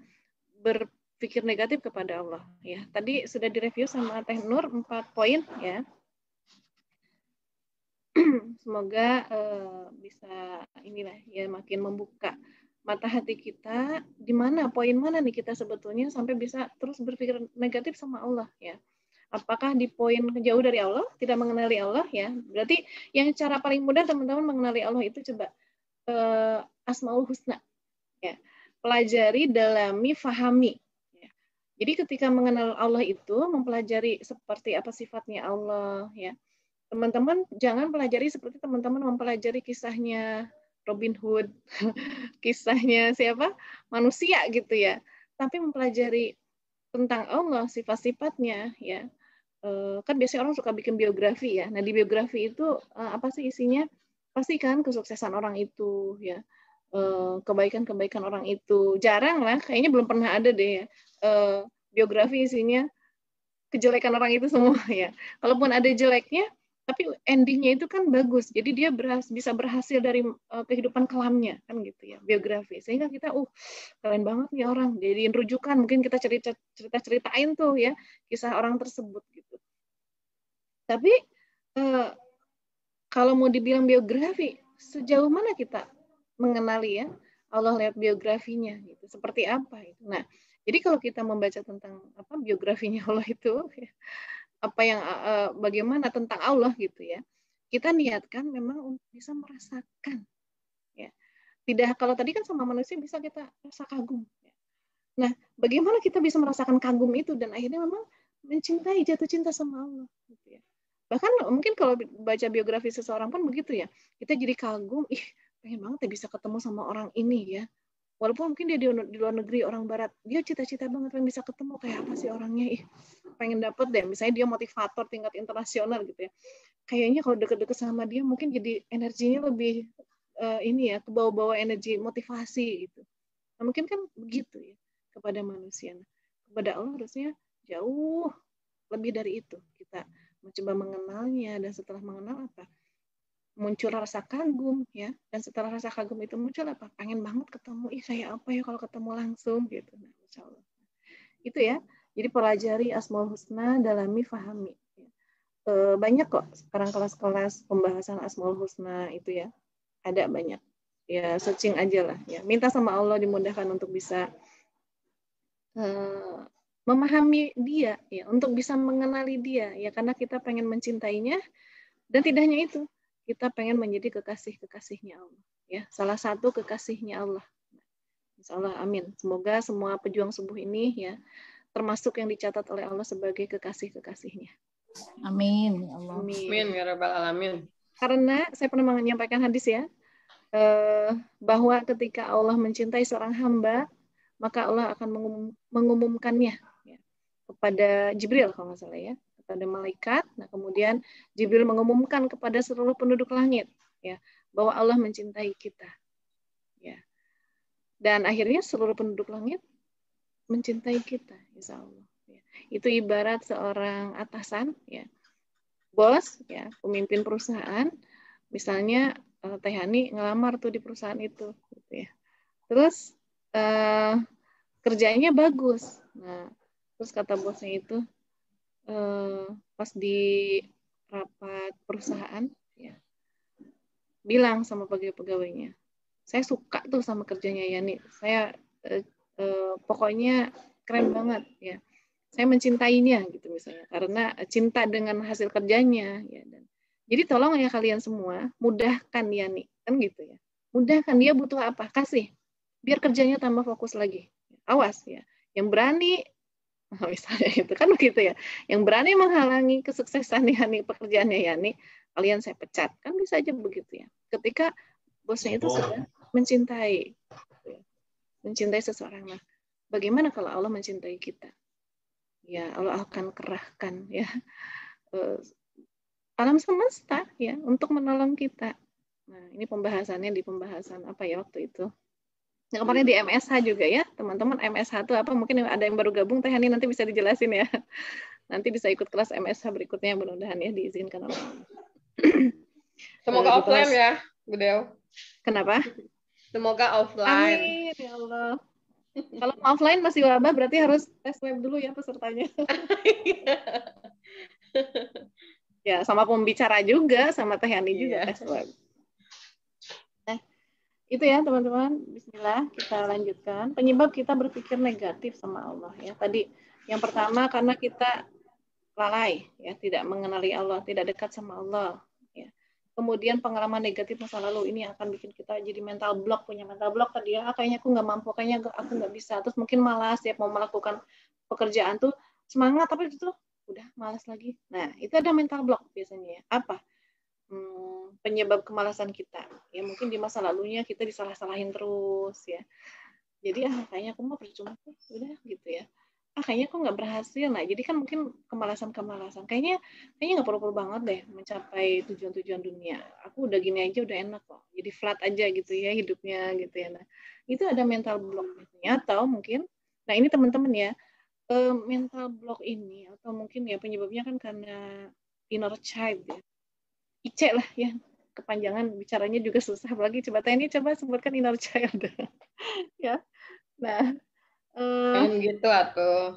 berpikir negatif kepada Allah ya. Tadi sudah direview sama Teh Nur 4 poin ya. Semoga bisa inilah ya, makin membuka mata hati kita, di mana poin mana nih kita sebetulnya sampai bisa terus berpikir negatif sama Allah ya. Apakah di poin jauh dari Allah, tidak mengenali Allah ya. Berarti yang cara paling mudah teman-teman mengenali Allah itu coba Asmaul Husna ya. Pelajari, dalami, fahami ya. Jadi ketika mengenal Allah itu mempelajari seperti apa sifatnya Allah ya. Teman-teman jangan pelajari seperti teman-teman mempelajari kisahnya Robin Hood, kisahnya siapa? Manusia gitu ya. Tapi mempelajari tentang Allah, sifat-sifatnya ya. Kan biasanya orang suka bikin biografi ya. Nah, di biografi itu apa sih isinya? Pasti kan kesuksesan orang itu ya. Kebaikan-kebaikan orang itu. Jarang lah, kayaknya belum pernah ada deh ya. Biografi isinya kejelekan orang itu semua ya. Kalaupun ada jeleknya, tapi endingnya itu kan bagus. Jadi dia bisa berhasil dari kehidupan kelamnya kan gitu ya, biografi. Sehingga kita keren banget nih orang. Jadiin rujukan, mungkin kita cerita-ceritain tuh ya kisah orang tersebut gitu. Tapi kalau mau dibilang biografi, sejauh mana kita mengenali ya Allah lewat biografinya gitu. Seperti apa itu. Nah, jadi kalau kita membaca tentang biografinya Allah itu apa yang bagaimana tentang Allah gitu ya. Kita niatkan memang untuk bisa merasakan ya. Tidak, kalau tadi kan sama manusia bisa kita rasa kagum ya. Nah, bagaimana kita bisa merasakan kagum itu dan akhirnya memang mencintai, jatuh cinta sama Allah gitu ya. Bahkan mungkin kalau baca biografi seseorang pun begitu ya. Kita jadi kagum, pengen banget ya bisa ketemu sama orang ini ya. Walaupun mungkin dia di luar negeri, orang barat, dia cita-cita banget pengen bisa ketemu kayak apa sih orangnya, pengen dapet deh. Misalnya dia motivator tingkat internasional gitu ya. Kayaknya kalau deket-deket sama dia mungkin jadi energinya lebih ke bawah-bawah energi motivasi gitu. Nah, mungkin kan begitu ya kepada manusia. Nah, kepada Allah harusnya jauh lebih dari itu. Kita mencoba mengenalnya dan setelah mengenal apa? Muncul rasa kagum ya, dan setelah rasa kagum itu muncul apa? Pengen banget ketemu, kayak apa ya kalau ketemu langsung gitu. Nah, insya Allah. Itu ya. Jadi pelajari Asmaul Husna, dalami, fahami. Banyak kok sekarang kelas-kelas pembahasan Asmaul Husna itu ya. Ada banyak. Ya searching aja lah ya. Minta sama Allah dimudahkan untuk bisa memahami dia ya, untuk bisa mengenali dia ya, karena kita pengen mencintainya dan tidak hanya itu. Kita pengen menjadi kekasih-kekasihnya Allah. Ya, salah satu kekasihnya Allah. Insya Allah, amin. Semoga semua pejuang subuh ini ya termasuk yang dicatat oleh Allah sebagai kekasih-kekasihnya. Amin. Allah. Amin ya rabbal alamin. Karena saya pernah menyampaikan hadis ya, bahwa ketika Allah mencintai seorang hamba, maka Allah akan mengumumkannya ya, kepada Jibril kalau nggak salah ya. Kepada malaikat. Nah, kemudian Jibril mengumumkan kepada seluruh penduduk langit ya, bahwa Allah mencintai kita. Ya. Dan akhirnya seluruh penduduk langit mencintai kita, insya Allah. Ya. Itu ibarat seorang atasan ya, bos ya, pemimpin perusahaan, misalnya Teh Hani ngelamar tuh di perusahaan itu gitu ya. Terus kerjanya bagus. Nah, terus kata bosnya itu pas di rapat perusahaan ya, bilang sama pegawai-pegawainya, saya suka tuh sama kerjanya Yani, saya pokoknya keren banget ya, saya mencintainya gitu misalnya, karena cinta dengan hasil kerjanya ya. Dan jadi tolong ya kalian semua mudahkan Yani, kan gitu ya, mudahkan dia butuh apa, kasih, biar kerjanya tambah fokus lagi. Awas ya, yang berani misalnya itu kan begitu ya, yang berani menghalangi kesuksesan Yani, pekerjaannya Yani, kalian saya pecat, kan bisa aja begitu ya. Ketika bosnya itu sudah mencintai seseorang. Nah, bagaimana kalau Allah mencintai kita? Ya, Allah akan kerahkan ya alam semesta ya untuk menolong kita. Nah, ini pembahasannya di pembahasan apa ya waktu itu? Nah, kemarin di MSH juga ya, teman-teman. MSH itu apa? Mungkin ada yang baru gabung, Teh Hani nanti bisa dijelasin ya. Nanti bisa ikut kelas MSH berikutnya, mudah-mudahan ya diizinkan oleh Allah. Semoga offline ya, Bu Del. Kenapa? Semoga offline. Amin, ya Allah. Kalau offline masih wabah, berarti harus tes web dulu ya pesertanya. Ya, sama pembicara juga, sama Teh Hani juga tes web. Itu ya teman-teman, bismillah kita lanjutkan. Penyebab kita berpikir negatif sama Allah ya. Tadi yang pertama karena kita lalai ya, tidak mengenali Allah, tidak dekat sama Allah ya. Kemudian pengalaman negatif masa lalu ini akan bikin kita jadi mental block, punya mental block tadi ya. Kayaknya aku nggak mampu, kayaknya aku nggak bisa. Terus mungkin malas ya, mau melakukan pekerjaan tuh semangat tapi itu udah malas lagi. Nah, itu ada mental block biasanya ya. Apa? Penyebab kemalasan kita ya, mungkin di masa lalunya kita disalah-salahin terus ya, jadi kayaknya aku mau percuma udah gitu ya, kayaknya aku nggak berhasil. Nah, jadi kan mungkin kemalasan kayaknya nggak perlu banget deh mencapai tujuan-tujuan dunia, aku udah gini aja udah enak kok, jadi flat aja gitu ya hidupnya gitu ya. Nah, itu ada mental block biasanya. Atau mungkin, nah ini teman-teman ya, mental block ini atau mungkin ya penyebabnya kan karena inner child ya, IC lah ya, kepanjangan bicaranya juga susah, apalagi coba Teh Hani coba sebutkan inner child ya. Nah, gitu atuh.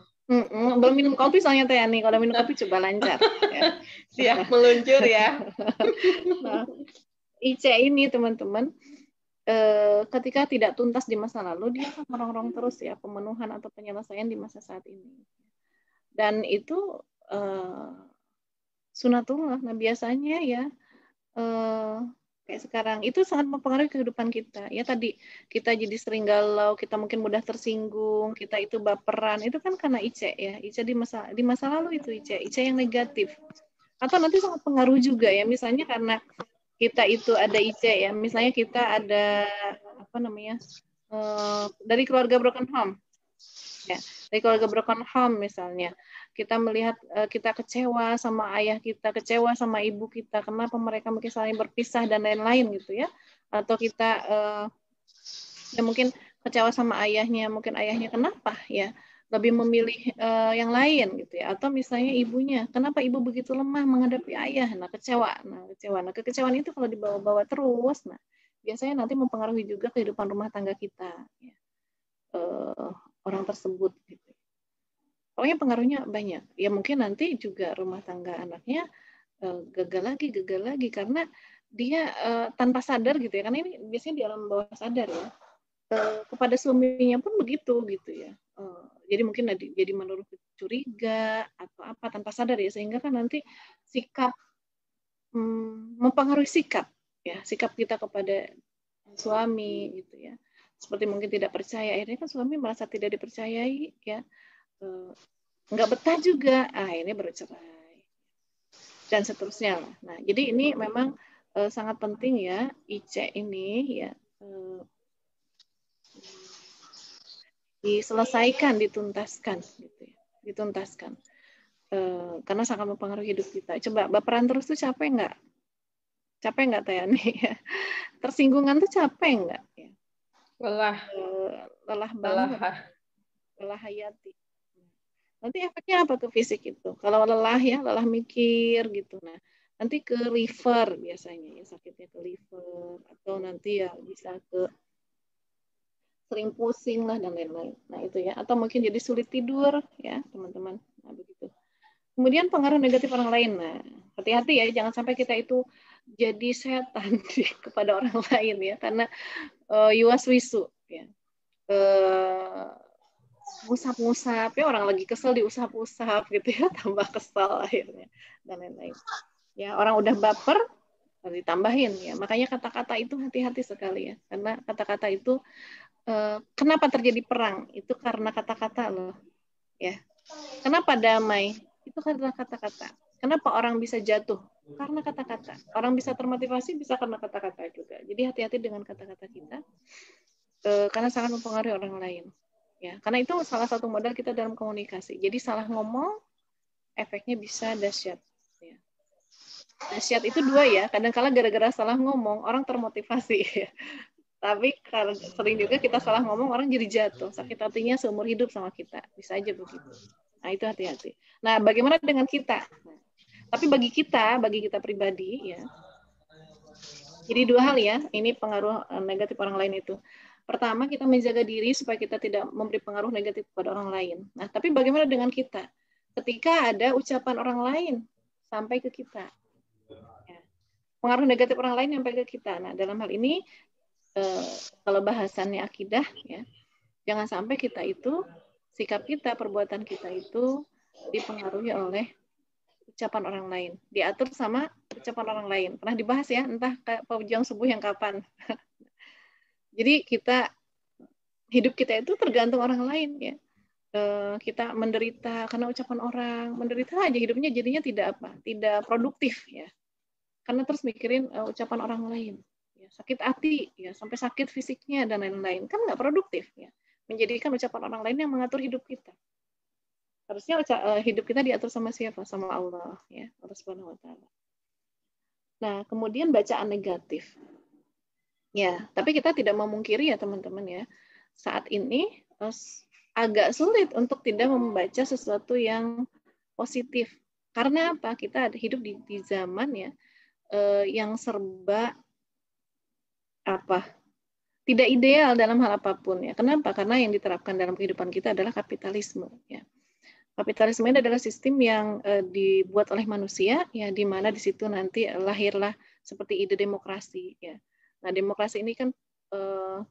Belum minum kopi soalnya Teh Hani, kalau minum kopi coba lancar ya. Siap meluncur ya. Nah, Ice ini teman-teman, ketika tidak tuntas di masa lalu, dia akan merongrong terus ya pemenuhan atau penyelesaian di masa saat ini. Dan itu sunatullah. Nah biasanya ya kayak sekarang itu sangat mempengaruhi kehidupan kita. Ya tadi kita jadi sering galau, kita mungkin mudah tersinggung, kita itu baperan. Itu kan karena Ice ya. Ice di masa lalu itu Ice yang negatif. Atau nanti sangat pengaruh juga ya. Misalnya karena kita itu ada Ice ya. Misalnya kita ada apa namanya? Dari keluarga broken home. Ya, dari keluarga broken home misalnya, kita melihat kita kecewa sama ayah kita, kecewa sama ibu kita, kenapa mereka mungkin saling berpisah dan lain-lain gitu ya, atau kita ya mungkin kecewa sama ayahnya, mungkin ayahnya kenapa ya lebih memilih yang lain gitu ya, atau misalnya ibunya, kenapa ibu begitu lemah menghadapi ayah, nah kekecewaan itu kalau dibawa-bawa terus, nah biasanya nanti mempengaruhi juga kehidupan rumah tangga kita. Ya. Orang tersebut gitu. Pokoknya pengaruhnya banyak. Ya mungkin nanti juga rumah tangga anaknya gagal lagi karena dia tanpa sadar gitu ya. Karena ini biasanya di alam bawah sadar ya. Kepada suaminya pun begitu gitu ya. Jadi mungkin jadi menaruh curiga atau apa tanpa sadar ya, sehingga kan nanti sikap mempengaruhi sikap ya, sikap kita kepada suami gitu ya. Seperti mungkin tidak percaya, akhirnya kan suami merasa tidak dipercayai ya, nggak betah juga, akhirnya bercerai dan seterusnya lah. Nah jadi ini memang sangat penting ya Ice ini ya diselesaikan, dituntaskan gitu ya, dituntaskan karena sangat mempengaruhi hidup kita. Coba baperan terus tuh capek nggak Tayani? Tersinggungan tuh capek nggak ya? Lelah banget, lelah hayati. Nanti efeknya apa ke fisik itu? Kalau lelah ya, lelah mikir gitu. Nah, nanti ke liver biasanya ya, sakitnya ke liver, atau nanti ya bisa ke sering pusing lah dan lain-lain. Nah itu ya, atau mungkin jadi sulit tidur ya teman-teman. Nah begitu. Kemudian pengaruh negatif orang lain. Nah hati-hati ya, jangan sampai kita itu jadi setan kepada orang lain ya, karena yuwaswisu ya. Ngusap-ngusap ya, orang lagi kesel diusap-usap gitu ya, tambah kesel akhirnya dan lain-lain ya. Orang udah baper ditambahin ya, makanya kata-kata itu hati-hati sekali ya, karena kata-kata itu kenapa terjadi perang itu karena kata-kata loh ya. Kenapa damai itu karena kata-kata. Kenapa orang bisa jatuh karena kata-kata. Orang bisa termotivasi bisa karena kata-kata juga. Jadi hati-hati dengan kata-kata kita karena sangat mempengaruhi orang lain. Ya, karena itu salah satu modal kita dalam komunikasi. Jadi salah ngomong, efeknya bisa dahsyat. Ya. Dahsyat itu dua ya. Kadang-kala gara-gara salah ngomong, orang termotivasi. Ya. Tapi sering juga kita salah ngomong, orang jadi jatuh. Sakit hatinya seumur hidup sama kita. Bisa aja begitu. Nah itu hati-hati. Nah bagaimana dengan kita? Nah, tapi bagi kita pribadi ya. Jadi dua hal ya. Ini pengaruh negatif orang lain itu. Pertama, kita menjaga diri supaya kita tidak memberi pengaruh negatif kepada orang lain. Nah, tapi bagaimana dengan kita? Ketika ada ucapan orang lain sampai ke kita. Ya. Pengaruh negatif orang lain sampai ke kita. Nah, dalam hal ini, kalau bahasannya akidah, ya, jangan sampai kita itu, sikap kita, perbuatan kita itu dipengaruhi oleh ucapan orang lain. Diatur sama ucapan orang lain. Pernah dibahas ya, entah pejuang subuh yang kapan. Jadi hidup kita itu tergantung orang lain ya. Kita menderita karena ucapan orang, menderita aja hidupnya jadinya tidak produktif ya. Karena terus mikirin ucapan orang lain, ya, sakit hati ya, sampai sakit fisiknya dan lain-lain, kan nggak produktif ya. Menjadikan ucapan orang lain yang mengatur hidup kita. Harusnya hidup kita diatur sama siapa? Sama Allah ya, Allah Subhanahu wa taala. Nah, kemudian bacaan negatif. Ya, tapi kita tidak memungkiri ya teman-teman ya, saat ini agak sulit untuk tidak membaca sesuatu yang positif. Karena apa? Kita hidup di zaman ya yang serba tidak ideal dalam hal apapun ya. Kenapa? Karena yang diterapkan dalam kehidupan kita adalah kapitalisme ya. Kapitalisme ini adalah sistem yang dibuat oleh manusia, ya, di mana di situ nanti lahirlah seperti ide demokrasi, ya. Nah, demokrasi ini kan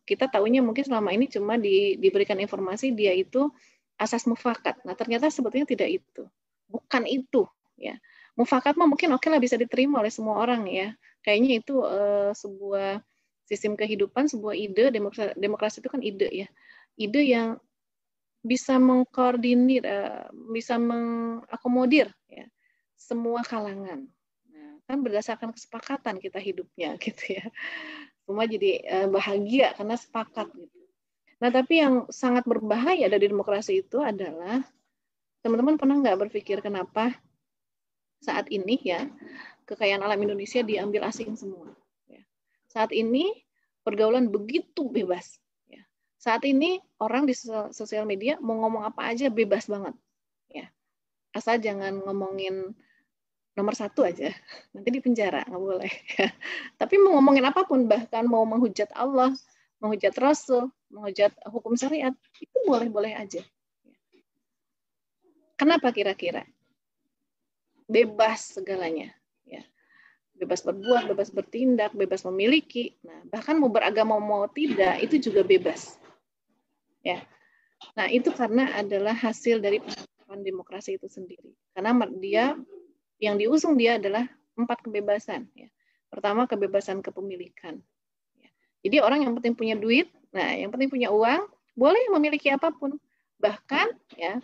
kita tahunya mungkin selama ini cuma diberikan informasi dia itu asas mufakat. Nah, ternyata sebetulnya tidak itu, bukan itu, ya. Mufakat mah mungkin oke lah bisa diterima oleh semua orang, ya. Kayaknya itu sebuah sistem kehidupan, sebuah ide. Demokrasi itu kan ide, ya, ide yang bisa mengkoordinir, bisa mengakomodir, ya, semua kalangan. Nah, kan berdasarkan kesepakatan kita hidupnya, gitu, ya. Semua jadi bahagia karena sepakat, gitu. Nah, tapi yang sangat berbahaya dari demokrasi itu adalah, teman-teman pernah nggak berpikir kenapa saat ini, ya, kekayaan alam Indonesia diambil asing semua, ya. Saat ini pergaulan begitu bebas. Saat ini orang di sosial media mau ngomong apa aja bebas banget, ya. Asal jangan ngomongin nomor 1 aja, nanti di penjara, nggak boleh. Tapi mau ngomongin apapun, bahkan mau menghujat Allah, menghujat Rasul, menghujat hukum syariat, itu boleh-boleh aja. Kenapa kira-kira? Bebas segalanya, ya. Bebas berbuat, bebas bertindak, bebas memiliki. Nah, bahkan mau beragama mau tidak itu juga bebas. Ya. Nah, itu karena adalah hasil dari penerapan demokrasi itu sendiri. Karena dia yang diusung dia adalah 4 kebebasan, ya. Pertama, kebebasan kepemilikan. Ya. Jadi orang yang penting punya duit, nah yang penting punya uang, boleh memiliki apapun. Bahkan, ya,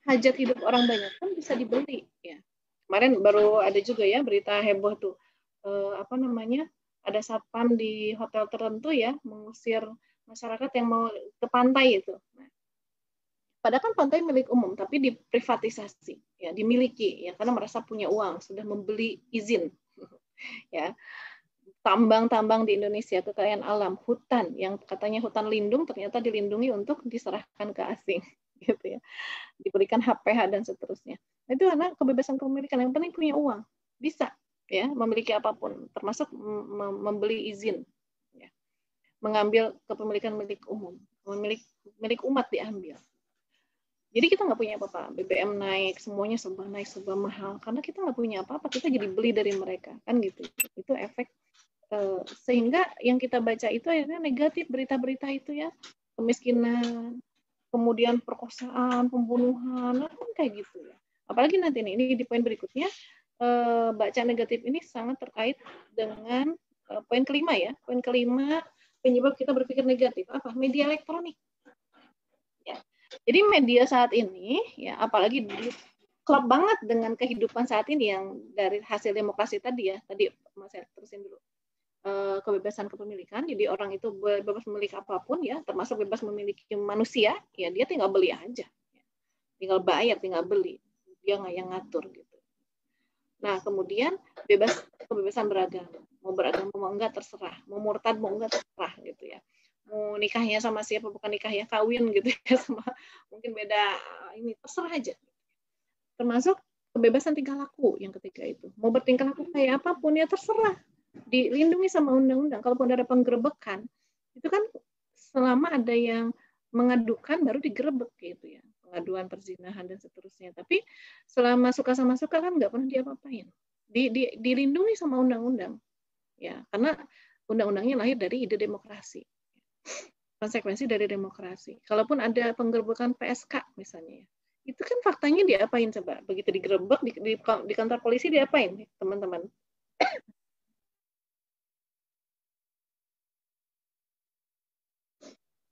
hajat hidup orang banyak pun bisa dibeli, ya. Kemarin baru ada juga, ya, berita heboh tuh, ada satpam di hotel tertentu, ya, mengusir masyarakat yang mau ke pantai itu. Nah, padahal kan pantai milik umum, tapi diprivatisasi, ya, dimiliki, ya, karena merasa punya uang, sudah membeli izin, ya. Tambang-tambang di Indonesia, kekayaan alam, hutan yang katanya hutan lindung ternyata dilindungi untuk diserahkan ke asing, gitu, ya. Diberikan HPH dan seterusnya. Itu karena kebebasan kepemilikan, yang penting punya uang, bisa, ya, memiliki apapun, termasuk membeli izin. Mengambil kepemilikan milik umum, milik umat diambil. Jadi kita nggak punya apa-apa, BBM naik, semuanya serba naik, serba mahal, karena kita nggak punya apa-apa, kita jadi beli dari mereka, kan gitu. Itu efek, sehingga yang kita baca itu akhirnya negatif, berita-berita itu, ya, kemiskinan, kemudian perkosaan, pembunuhan, kan kayak gitu, ya. Apalagi nanti ini di poin berikutnya, baca negatif ini sangat terkait dengan poin kelima, ya, poin kelima. Penyebab kita berpikir negatif apa? Media elektronik. Ya. Jadi media saat ini, ya, apalagi klop banget dengan kehidupan saat ini yang dari hasil demokrasi tadi, ya. Tadi Mas saya terusin dulu. Kebebasan kepemilikan. Jadi orang itu bebas memiliki apapun, ya, termasuk bebas memiliki manusia, ya, dia tinggal beli aja. Ya. Tinggal bayar, tinggal beli. Dia nggak yang ngatur, gitu. Nah, kemudian kebebasan beragama. Mau beragama mau enggak terserah, mau murtad mau enggak terserah, gitu, ya. Mau nikahnya sama siapa, bukan nikah ya, kawin, gitu, ya, sama mungkin beda ini, terserah aja. Termasuk kebebasan tingkah laku yang ketiga itu. Mau bertingkah laku kayak apapun, ya, terserah. Dilindungi sama undang-undang. Kalaupun ada penggerebekan, itu kan selama ada yang mengadukan baru digerebek, gitu, ya. Pengaduan perzinahan dan seterusnya. Tapi selama suka sama suka kan nggak pernah diapa-apain. Dilindungi sama undang-undang. Ya, karena undang-undangnya lahir dari ide demokrasi. Konsekuensi dari demokrasi. Kalaupun ada penggerbekan PSK misalnya, itu kan faktanya diapain coba? Begitu digerebek di kantor polisi diapain, teman-teman?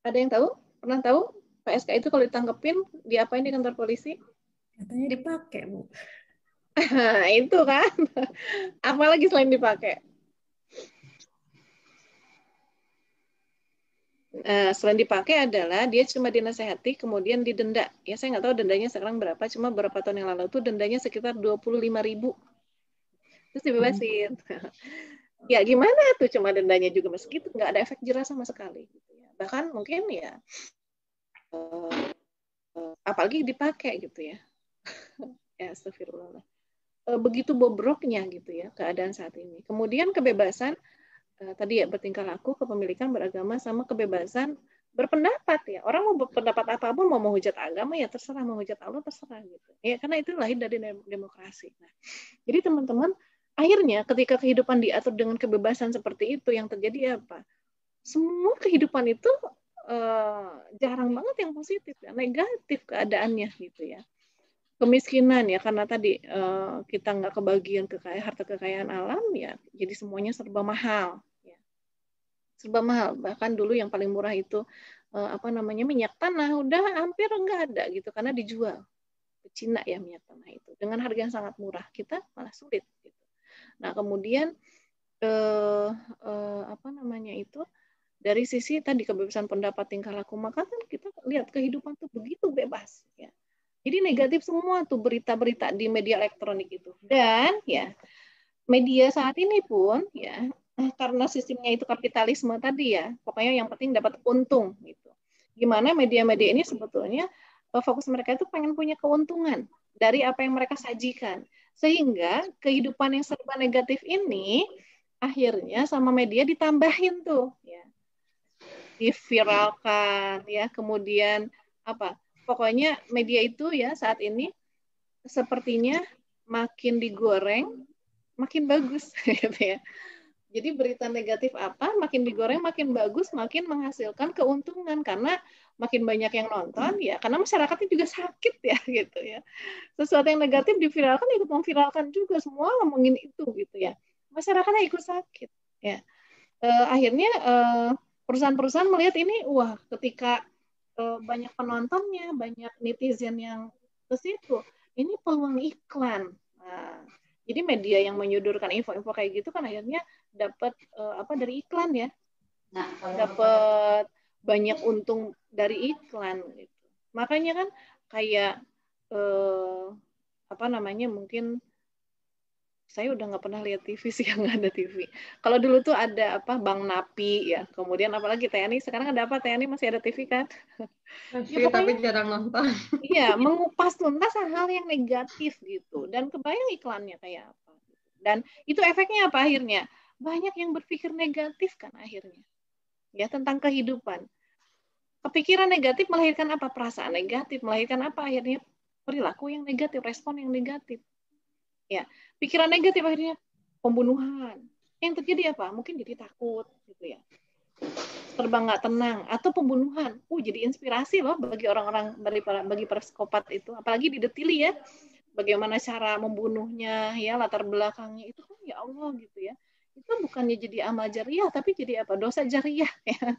Ada yang tahu? Pernah tahu? PSK itu kalau ditangkepin diapain di kantor polisi? Katanya dipakai, Bu. Itu kan. Apalagi selain dipakai? Selain dipakai adalah dia cuma dinasehati kemudian didenda. Ya saya nggak tahu dendanya sekarang berapa, cuma beberapa tahun yang lalu tuh dendanya sekitar 25.000. Terus dibebasin. Ya gimana tuh, cuma dendanya juga meski itu nggak ada efek jerah sama sekali. Bahkan mungkin ya apalagi dipakai gitu, ya. Ya astagfirullah. Begitu bobroknya gitu, ya, keadaan saat ini. Kemudian kebebasan tadi, ya, bertingkah laku, kepemilikan, beragama, sama kebebasan berpendapat ya. Orang mau berpendapat apapun, mau menghujat agama ya terserah, mau menghujat Allah terserah gitu. Ya karena itu lahir dari demokrasi. Nah, jadi teman-teman, akhirnya ketika kehidupan diatur dengan kebebasan seperti itu, yang terjadi apa? Semua kehidupan itu jarang banget yang positif, ya, negatif keadaannya gitu ya. Kemiskinan ya karena tadi kita nggak kebagian harta kekayaan alam ya, jadi semuanya serba mahal. Serba mahal, bahkan dulu yang paling murah itu minyak tanah udah hampir nggak ada gitu karena dijual ke Cina ya minyak tanah itu dengan harga yang sangat murah, kita malah sulit gitu. Nah kemudian dari sisi tadi kebebasan pendapat, tingkah laku, maka kan kita lihat kehidupan tuh begitu bebas ya. Jadi negatif semua tuh berita-berita di media elektronik itu. Dan ya media saat ini pun ya karena sistemnya itu kapitalisme tadi ya, pokoknya yang penting dapat untung gitu. Gimana media-media ini sebetulnya fokus mereka itu pengen punya keuntungan dari apa yang mereka sajikan. Sehingga kehidupan yang serba negatif ini akhirnya sama media ditambahin tuh ya. Diviralkan ya, kemudian apa? Pokoknya media itu ya saat ini sepertinya makin digoreng makin bagus gitu ya. Jadi berita negatif apa makin digoreng makin bagus, makin menghasilkan keuntungan karena makin banyak yang nonton ya, karena masyarakatnya juga sakit ya gitu ya. Sesuatu yang negatif diviralkan ikut memviralkan juga, semua ngomongin itu gitu ya. Masyarakatnya ikut sakit ya. Akhirnya perusahaan-perusahaan melihat ini, wah ketika banyak penontonnya, banyak netizen yang ke situ, ini peluang iklan. Nah, jadi media yang menyodorkan info-info kayak gitu kan akhirnya dapat dari iklan ya. Dapat banyak untung dari iklan gitu. Makanya kan kayak mungkin saya udah nggak pernah lihat TV sih, yang nggak ada TV. Kalau dulu tuh ada Bang Napi ya, kemudian apalagi TNI, sekarang ada apa? TNI masih ada TV kan? Masih, ya, tapi jarang nonton. Iya, mengupas tuntas hal-hal yang negatif gitu, dan kebayang iklannya kayak apa. Dan itu efeknya apa akhirnya? Banyak yang berpikir negatif kan akhirnya, ya tentang kehidupan. Kepikiran negatif melahirkan apa? Perasaan negatif melahirkan apa? Akhirnya perilaku yang negatif, respon yang negatif. Ya, pikiran negatif akhirnya pembunuhan. Yang terjadi apa? Mungkin jadi takut gitu ya. Serba nggak tenang atau pembunuhan. Jadi inspirasi loh bagi orang-orang, bagi para psikopat itu, apalagi didetili ya. Bagaimana cara membunuhnya ya, latar belakangnya itu kan ya Allah gitu ya. Itu bukannya jadi amal jariah tapi jadi apa? Dosa jariah ya.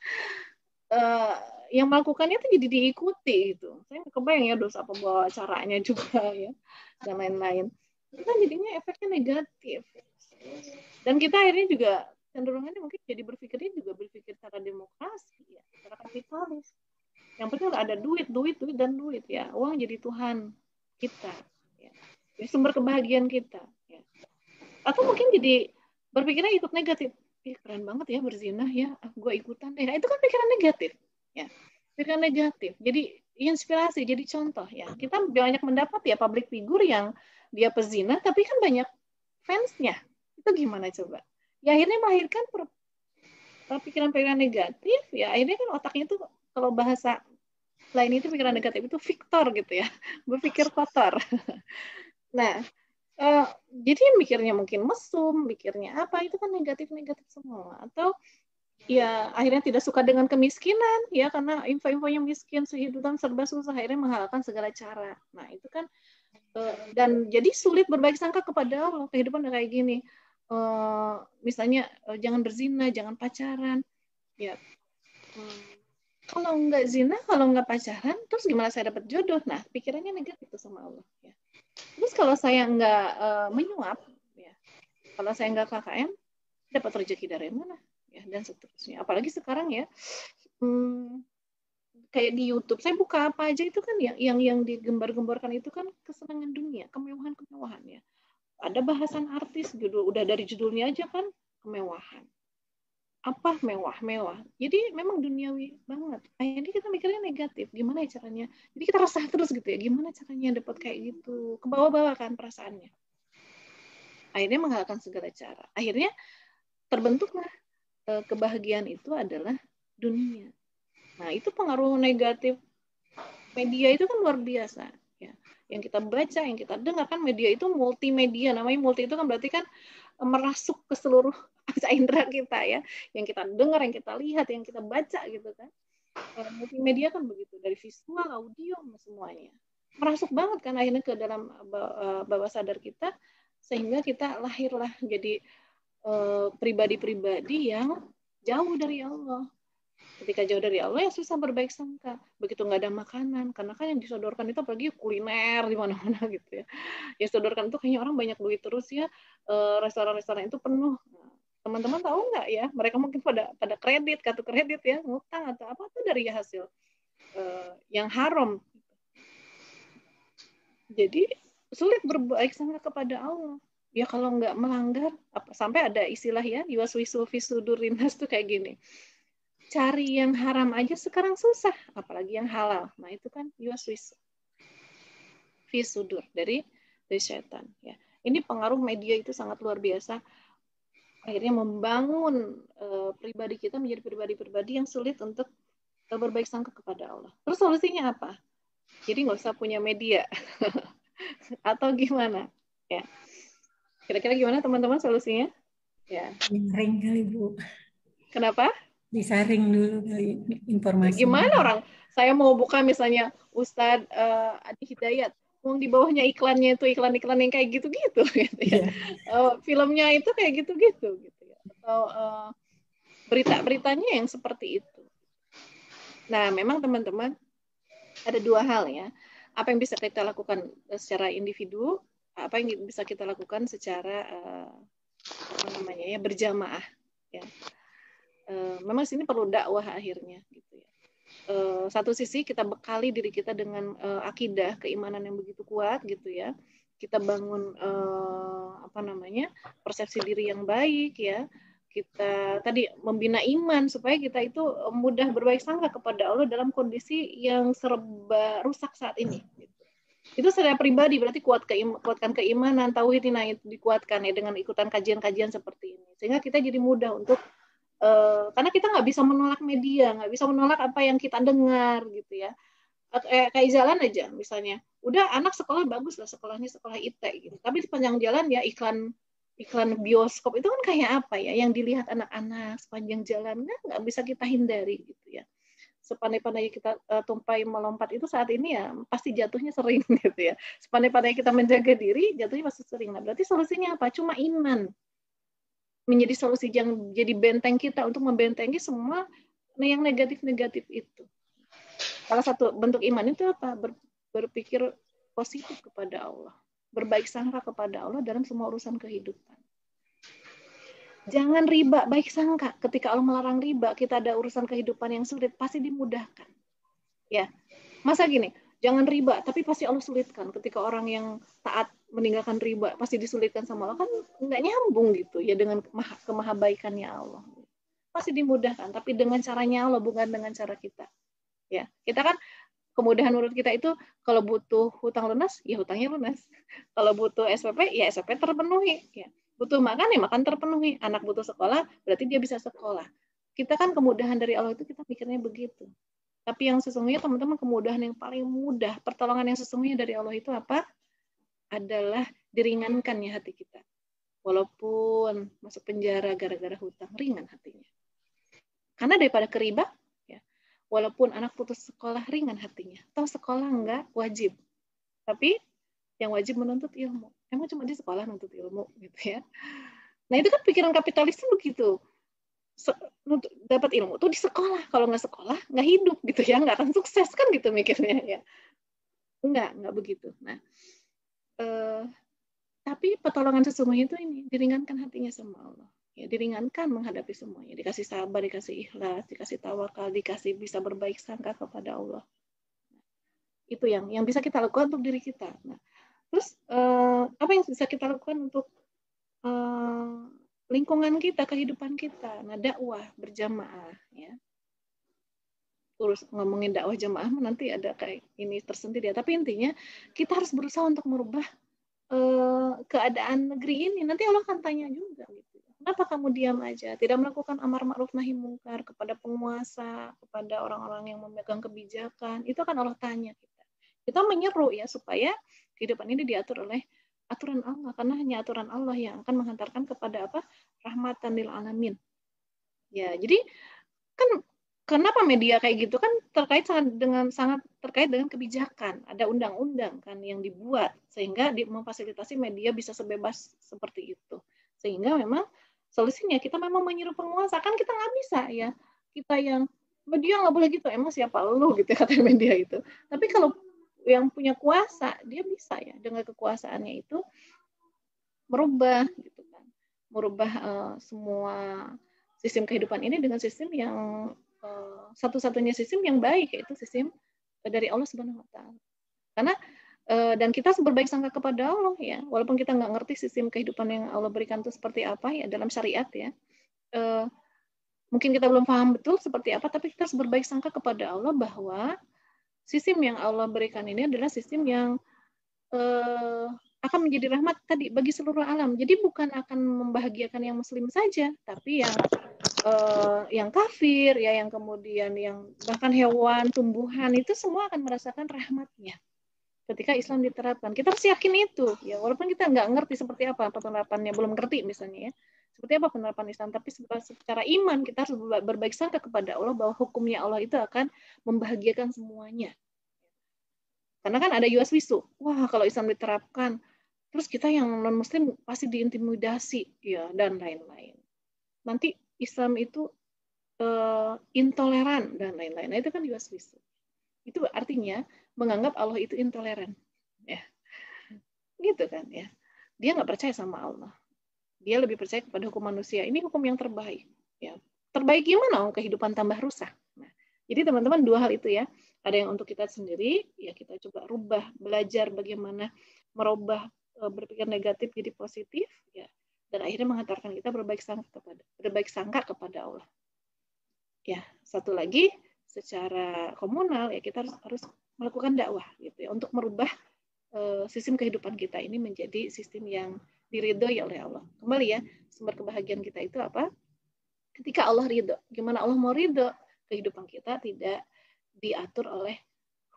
Yang melakukannya itu jadi diikuti gitu. Saya nggak kebayang ya dosa pembawa acaranya juga ya, dan lain-lain. Itu kan jadinya efeknya negatif. Dan kita akhirnya juga cenderungannya mungkin jadi berpikir secara demokrasi ya, secara kapitalis. Yang penting ada duit ya. Uang jadi Tuhan kita ya. Jadi sumber kebahagiaan kita ya. Atau mungkin jadi berpikirnya ikut negatif. Keren banget ya berzina ya, gue ikutan deh. Nah, itu kan pikiran negatif ya. Pikiran negatif. Jadi inspirasi, jadi contoh ya. Kita banyak mendapat ya public figure yang dia pezina tapi kan banyak fansnya. Itu gimana coba? Ya akhirnya melahirkan pikiran-pikiran negatif ya. Akhirnya kan otaknya itu, kalau bahasa lain itu pikiran negatif itu Victor gitu ya. Berpikir kotor. Nah, jadi mikirnya mungkin mesum, mikirnya apa, itu kan negatif-negatif semua. Atau ya akhirnya tidak suka dengan kemiskinan ya, karena info-infonya miskin, kehidupan serba susah, akhirnya menghalalkan segala cara. Nah itu kan dan jadi sulit berbaik sangka kepada Allah. Kehidupan udah kayak gini, misalnya jangan berzina, jangan pacaran ya. Kalau nggak zina, kalau nggak pacaran, terus gimana saya dapat jodoh? Nah pikirannya negatif itu sama Allah ya. Terus kalau saya nggak menyuap, ya, kalau saya nggak KKM, dapat rezeki dari mana? Ya, dan seterusnya. Apalagi sekarang ya, kayak di YouTube, saya buka apa aja itu kan yang digembar-gemborkan itu kan kesenangan dunia, kemewahan-kemewahan ya. Ada bahasan artis, udah dari judulnya aja kan kemewahan. Apa mewah-mewah. Jadi memang duniawi banget. Akhirnya kita mikirnya negatif. Gimana ya caranya? Jadi kita resah terus gitu ya. Gimana caranya dapat kayak gitu? Ke bawah-bawah kan perasaannya. Akhirnya menghalalkan segala cara. Akhirnya terbentuklah kebahagiaan itu adalah dunia. Nah, itu pengaruh negatif media itu kan luar biasa. Ya. Yang kita baca, yang kita dengar kan media itu multimedia. Namanya multi itu kan berarti kan merasuk ke seluruh panca indera kita ya. Yang kita dengar, yang kita lihat, yang kita baca gitu kan. Multimedia kan begitu, dari visual, audio, semuanya. Merasuk banget kan akhirnya ke dalam bawah sadar kita, sehingga kita lahirlah jadi pribadi-pribadi yang jauh dari Allah. Ketika jauh dari Allah ya susah berbaik sangka. Begitu nggak ada makanan, karena kan yang disodorkan itu apalagi kuliner di mana-mana gitu ya. Yang disodorkan itu kayaknya orang banyak duit terus ya, restoran-restoran itu penuh. Teman-teman tahu nggak ya? Mereka mungkin pada kredit, kartu kredit ya, ngutang atau apa tuh dari hasil yang haram. Jadi sulit berbaik sangka kepada Allah. Ya kalau nggak melanggar, sampai ada istilah ya, yuwaswisu fi sudurin nas tuh kayak gini. Cari yang haram aja sekarang susah, apalagi yang halal. Nah itu kan yuwaswisu fi sudur dari setan. Ya. Ini pengaruh media itu sangat luar biasa. Akhirnya membangun pribadi kita menjadi pribadi-pribadi yang sulit untuk berbaik sangka kepada Allah. Terus solusinya apa? Jadi nggak usah punya media. Atau gimana? Ya. Kira-kira gimana teman-teman solusinya? Ya. Ring kali Bu. Kenapa? Disaring dulu kali informasi. Gimana orang? Saya mau buka misalnya Ustadz Adi Hidayat, mau di bawahnya iklannya itu iklan-iklan yang kayak gitu-gitu, gitu ya. Filmnya itu kayak gitu-gitu, gitu ya. Atau berita-beritanya yang seperti itu. Nah, memang teman-teman ada dua hal ya. Apa yang bisa kita lakukan secara individu, apa yang bisa kita lakukan secara berjamaah. Ya. Memang sini perlu dakwah akhirnya gitu ya. Satu sisi kita bekali diri kita dengan akidah keimanan yang begitu kuat gitu ya. Kita bangun persepsi diri yang baik ya. Kita tadi membina iman supaya kita itu mudah berbaik sangka kepada Allah dalam kondisi yang serba rusak saat ini. Gitu. Itu secara pribadi berarti kuatkan keimanan, tauhid itu dikuatkan ya dengan ikutan kajian-kajian seperti ini. Sehingga kita jadi mudah untuk karena kita nggak bisa menolak media, nggak bisa menolak apa yang kita dengar gitu ya. Kayak jalan aja misalnya, udah anak sekolah bagus lah, sekolahnya sekolah IT gitu. Tapi di sepanjang jalan ya iklan bioskop itu kan kayak apa ya, yang dilihat anak-anak sepanjang jalan nggak bisa kita hindari gitu ya. Sepandai-pandai kita tumpai melompat itu saat ini ya pasti jatuhnya sering gitu ya. Sepandai-pandai kita menjaga diri, jatuhnya pasti sering. Nah berarti solusinya apa? Cuma iman. Menjadi solusi yang jadi benteng kita untuk membentengi semua yang negatif-negatif itu. Salah satu bentuk iman itu apa? Berpikir positif kepada Allah. Berbaik sangka kepada Allah dalam semua urusan kehidupan. Jangan riba, baik sangka. Ketika Allah melarang riba, kita ada urusan kehidupan yang sulit, pasti dimudahkan. Ya, masa gini, jangan riba, tapi pasti Allah sulitkan. Ketika orang yang taat meninggalkan riba, pasti disulitkan sama Allah, kan nggak nyambung gitu ya dengan kemahabaikannya Allah. Pasti dimudahkan, tapi dengan caranya Allah, bukan dengan cara kita. Ya, kita kan kemudahan menurut kita itu kalau butuh hutang lunas, ya hutangnya lunas. Kalau butuh SPP, ya SPP terpenuhi. Ya. Butuh makan, ya makan terpenuhi. Anak butuh sekolah, berarti dia bisa sekolah. Kita kan kemudahan dari Allah itu kita pikirnya begitu. Tapi yang sesungguhnya teman-teman kemudahan yang paling mudah, pertolongan yang sesungguhnya dari Allah itu apa? Adalah diringankan ya hati kita. Walaupun masuk penjara gara-gara hutang, ringan hatinya. Karena daripada keriba, ya, walaupun anak putus sekolah, ringan hatinya. Toh sekolah enggak wajib. Tapi yang wajib menuntut ilmu. Emang cuma di sekolah nuntut ilmu gitu ya. Nah itu kan pikiran kapitalis itu begitu. Dapat ilmu tuh di sekolah, kalau nggak sekolah nggak hidup gitu ya, nggak akan sukses kan gitu mikirnya ya. Nggak begitu. Nah tapi pertolongan sesungguhnya itu ini diringankan hatinya sama Allah ya, diringankan menghadapi semuanya, dikasih sabar, dikasih ikhlas, dikasih tawakal, dikasih bisa berbaik sangka kepada Allah. Itu yang bisa kita lakukan untuk diri kita. Nah terus apa yang bisa kita lakukan untuk lingkungan kita, kehidupan kita? Nah, dakwah berjamaah ya. Terus ngomongin dakwah jamaah nanti ada kayak ini tersendiri ya. Tapi intinya kita harus berusaha untuk merubah keadaan negeri ini. Nanti Allah akan tanya juga gitu. Kenapa kamu diam aja? Tidak melakukan amar ma'ruf nahi mungkar kepada penguasa, kepada orang-orang yang memegang kebijakan. Itu akan Allah tanya kita. Kita menyeru ya supaya kehidupan ini diatur oleh aturan Allah, karena hanya aturan Allah yang akan menghantarkan kepada apa? Rahmatan lil alamin. Ya, jadi kan kenapa media kayak gitu kan sangat terkait dengan kebijakan. Ada undang-undang kan yang dibuat sehingga memfasilitasi media bisa sebebas seperti itu. Sehingga memang solusinya kita memang menyeru penguasa, kan kita nggak bisa ya, kita yang media nggak boleh gitu, emang siapa lu gitu kata media itu. Tapi kalau yang punya kuasa, dia bisa ya dengan kekuasaannya itu merubah gitu kan, merubah semua sistem kehidupan ini dengan sistem yang satu-satunya sistem yang baik, yaitu sistem dari Allah Subhanahu Wa Taala. Karena dan kita harus berbaik sangka kepada Allah ya, walaupun kita nggak ngerti sistem kehidupan yang Allah berikan itu seperti apa ya dalam syariat ya, mungkin kita belum paham betul seperti apa, tapi kita harus berbaik sangka kepada Allah bahwa sistem yang Allah berikan ini adalah sistem yang akan menjadi rahmat tadi bagi seluruh alam. Jadi bukan akan membahagiakan yang Muslim saja, tapi yang kafir ya, yang kemudian yang bahkan hewan, tumbuhan itu semua akan merasakan rahmatnya ketika Islam diterapkan. Kita harus yakin itu ya, walaupun kita nggak ngerti seperti apa penerapannya, belum ngerti misalnya ya seperti apa penerapan Islam, tapi secara iman kita harus berbaik sangka kepada Allah bahwa hukumnya Allah itu akan membahagiakan semuanya. Karena kan ada yuaswisu, wah kalau Islam diterapkan terus kita yang non Muslim pasti diintimidasi ya dan lain-lain, nanti Islam itu intoleran dan lain-lain. Nah, itu kan yuaswisu. Itu artinya menganggap Allah itu intoleran, ya, gitu kan ya. Dia nggak percaya sama Allah. Dia lebih percaya kepada hukum manusia. Ini hukum yang terbaik, ya. Terbaik gimana? Kehidupan tambah rusak. Nah, jadi teman-teman dua hal itu ya. Ada yang untuk kita sendiri, ya kita coba rubah, belajar bagaimana merubah berpikir negatif jadi positif, ya. Dan akhirnya menghantarkan kita berbaik sangka kepada Allah. Ya, satu lagi secara komunal ya kita harus melakukan dakwah gitu ya untuk merubah sistem kehidupan kita ini menjadi sistem yang diridhoi oleh Allah. Kembali ya, sumber kebahagiaan kita itu apa? Ketika Allah ridho. Gimana Allah mau ridho? Kehidupan kita tidak diatur oleh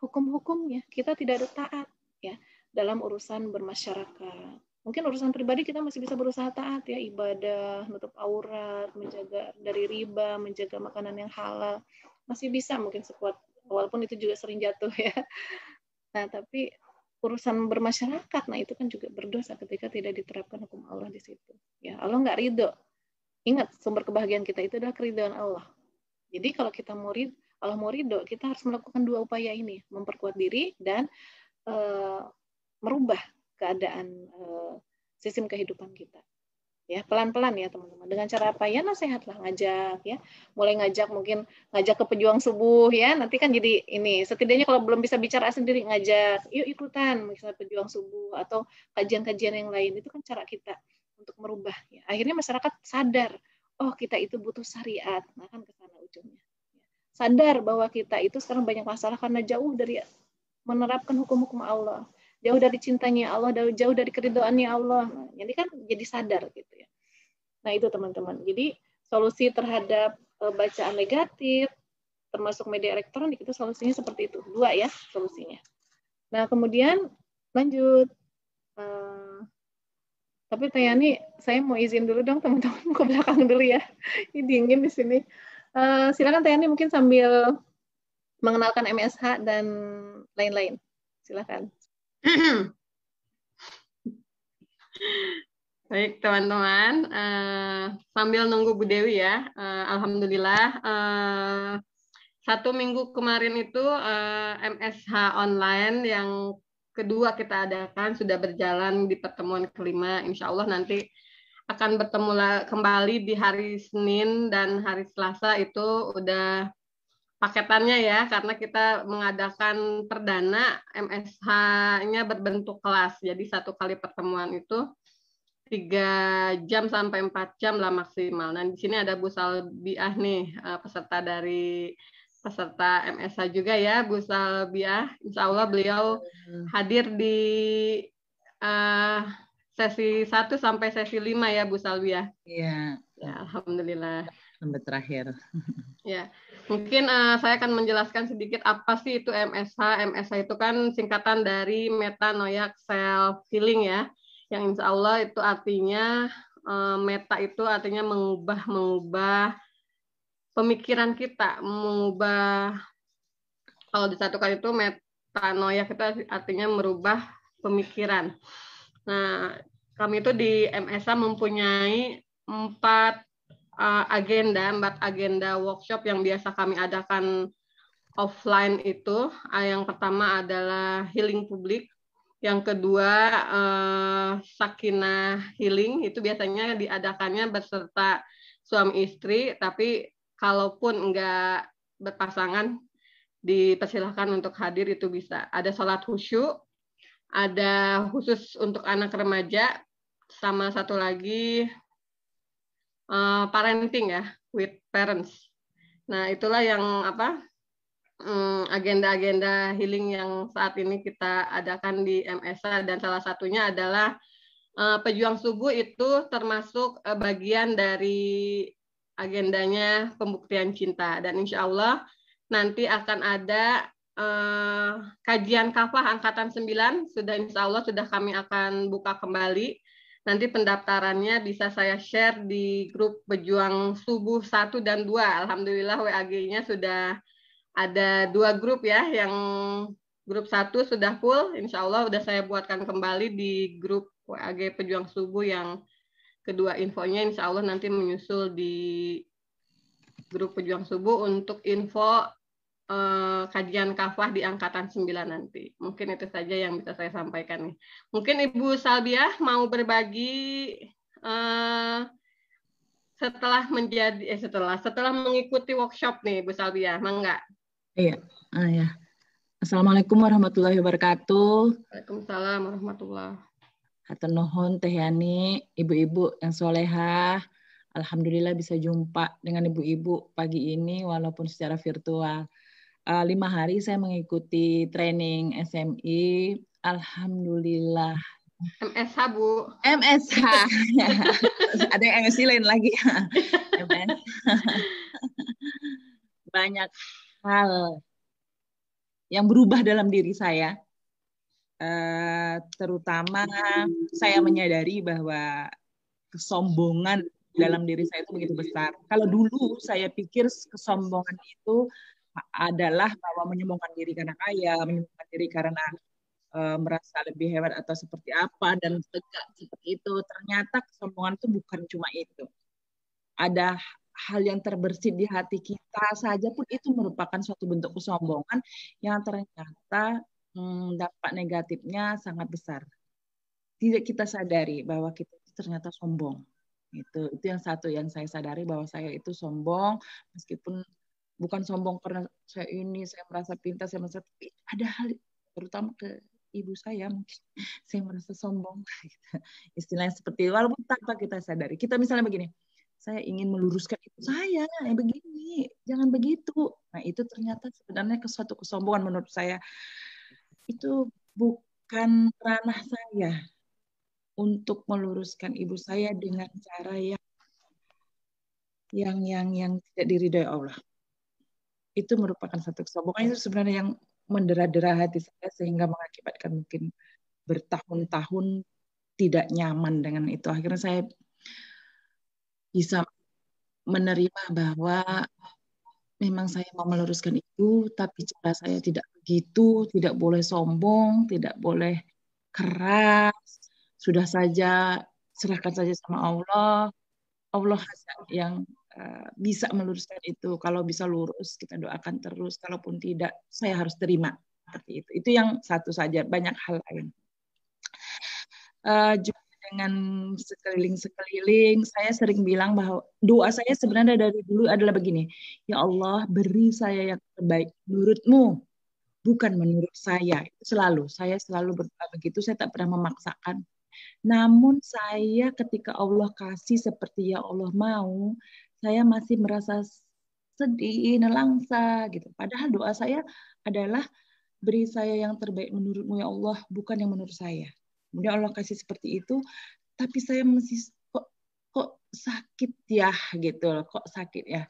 hukum-hukumnya. Kita tidak ada taat ya dalam urusan bermasyarakat. Mungkin urusan pribadi kita masih bisa berusaha taat ya, ibadah, nutup aurat, menjaga dari riba, menjaga makanan yang halal. Masih bisa mungkin sekuat, walaupun itu juga sering jatuh ya. Nah, tapi urusan bermasyarakat, nah itu kan juga berdosa ketika tidak diterapkan hukum Allah di situ. Ya, Allah nggak ridho. Ingat, sumber kebahagiaan kita itu adalah keridhaan Allah. Jadi kalau kita mau ridho, Allah mau ridho, kita harus melakukan dua upaya ini, memperkuat diri dan merubah keadaan sistem kehidupan kita. Ya, pelan-pelan ya teman-teman. Dengan cara apa ya? Nasihatlah, ngajak ya. Mulai mungkin ngajak ke pejuang subuh ya. Nanti kan jadi ini, setidaknya kalau belum bisa bicara sendiri ngajak, yuk ikutan misalnya pejuang subuh atau kajian-kajian yang lain. Itu kan cara kita untuk merubah ya. Akhirnya masyarakat sadar, oh kita itu butuh syariat. Nah, kan ke sana ujungnya. Sadar bahwa kita itu sekarang banyak masalah karena jauh dari menerapkan hukum-hukum Allah. Jauh dari cintanya Allah, jauh dari keridhoannya Allah. Nah, jadi kan jadi sadar gitu ya. Nah, itu teman-teman. Jadi solusi terhadap bacaan negatif termasuk media elektronik itu solusinya seperti itu. Dua ya solusinya. Nah, kemudian lanjut. Tapi Tayani, saya mau izin dulu dong teman-teman ke belakang dulu ya. Ini dingin di sini. Silakan Tayani mungkin sambil mengenalkan MSH dan lain-lain. Silakan. Baik teman-teman, sambil nunggu Bu Dewi ya, alhamdulillah 1 minggu kemarin itu MSH online yang kedua kita adakan sudah berjalan di pertemuan kelima. Insya Allah nanti akan bertemu kembali di hari Senin dan hari Selasa itu udah paketannya ya, karena kita mengadakan perdana MSH-nya berbentuk kelas. Jadi 1 kali pertemuan itu 3 jam sampai 4 jam lah maksimal. Nah, di sini ada Bu Salbiah nih, peserta MSH juga ya, Bu Salbiah. Insya Allah beliau hadir di sesi 1 sampai sesi 5 ya Bu Salwi ya. Iya. Ya, alhamdulillah. Sampai terakhir. Ya, mungkin saya akan menjelaskan sedikit apa sih itu MSH. MSH itu kan singkatan dari metanoia self healing ya. Yang insya Allah itu artinya meta itu artinya mengubah pemikiran kita, mengubah, kalau disatukan itu metanoia kita artinya merubah pemikiran. Nah, kami itu di MSH mempunyai 4 agenda workshop yang biasa kami adakan offline itu. Yang pertama adalah healing publik, yang kedua sakinah healing, itu biasanya diadakannya beserta suami istri, tapi kalaupun enggak berpasangan dipersilahkan untuk hadir, itu bisa. Ada sholat khusyuk, ada khusus untuk anak remaja, sama satu lagi parenting ya, with parents. Nah, itulah yang agenda-agenda healing yang saat ini kita adakan di MSH, dan salah satunya adalah pejuang subuh, itu termasuk bagian dari agendanya pembuktian cinta. Dan insya Allah nanti akan ada kajian kafah angkatan 9, insya Allah sudah kami akan buka kembali. Nanti pendaftarannya bisa saya share di grup Pejuang Subuh 1 dan 2. Alhamdulillah WAG-nya sudah ada 2 grup ya. Yang grup 1 sudah full. Insya Allah sudah saya buatkan kembali di grup WAG Pejuang Subuh yang kedua. Infonya insya Allah nanti menyusul di grup Pejuang Subuh untuk info kajian kafah di angkatan 9 nanti. Mungkin itu saja yang bisa saya sampaikan nih. Mungkin Ibu Salbiah mau berbagi setelah mengikuti workshop nih Bu Salbiah, mangga. Iya. Ya. Assalamualaikum warahmatullahi wabarakatuh. Waalaikumsalam warahmatullahi. Hatur nuhun Teh Yani, ibu-ibu yang solehah. Alhamdulillah bisa jumpa dengan ibu-ibu pagi ini walaupun secara virtual. 5 hari saya mengikuti training SMI. Alhamdulillah. MSH Bu. MSH. Ada yang MSI lain lagi. MSH. Banyak hal yang berubah dalam diri saya. Terutama saya menyadari bahwa kesombongan dalam diri saya itu begitu besar. Kalau dulu saya pikir kesombongan itu adalah bahwa menyombongkan diri karena kaya, menyombongkan diri karena merasa lebih hebat atau seperti apa dan tegak seperti itu. Ternyata kesombongan itu bukan cuma itu. Ada hal yang terbersit di hati kita saja pun itu merupakan suatu bentuk kesombongan yang ternyata dampak negatifnya sangat besar. Tidak kita sadari bahwa kita itu ternyata sombong. Itu yang satu yang saya sadari, bahwa saya itu sombong, meskipun bukan sombong karena saya merasa pintar, saya merasa, tapi ada hal terutama ke ibu saya mungkin saya merasa sombong. Istilahnya seperti itu, walaupun tanpa kita sadari. Kita misalnya begini, saya ingin meluruskan ibu saya, begini, jangan begitu. Nah itu ternyata sebenarnya suatu kesombongan menurut saya. Itu bukan ranah saya untuk meluruskan ibu saya dengan cara yang tidak diridhoi Allah. Itu merupakan satu kesombongan, itu sebenarnya yang mendera-dera hati saya sehingga mengakibatkan mungkin bertahun-tahun tidak nyaman dengan itu. Akhirnya saya bisa menerima bahwa memang saya mau meluruskan itu, tapi cara saya tidak begitu, tidak boleh sombong, tidak boleh keras. Sudah saja serahkan saja sama Allah. Allah yang bisa meluruskan itu. Kalau bisa lurus, kita doakan terus. Kalaupun tidak, saya harus terima. Seperti itu. Itu yang satu saja. Banyak hal lain. Juga dengan sekeliling, saya sering bilang bahwa doa saya sebenarnya dari dulu adalah begini. Ya Allah, beri saya yang terbaik menurut-Mu, bukan menurut saya. Saya selalu berdoa begitu. Saya tak pernah memaksakan. Namun saya ketika Allah kasih seperti ya Allah mau, saya masih merasa sedih, nelangsa gitu. Padahal doa saya adalah beri saya yang terbaik menurut-Mu ya Allah, bukan yang menurut saya. Kemudian Allah kasih seperti itu, tapi saya masih kok sakit ya gitu loh, kok sakit ya.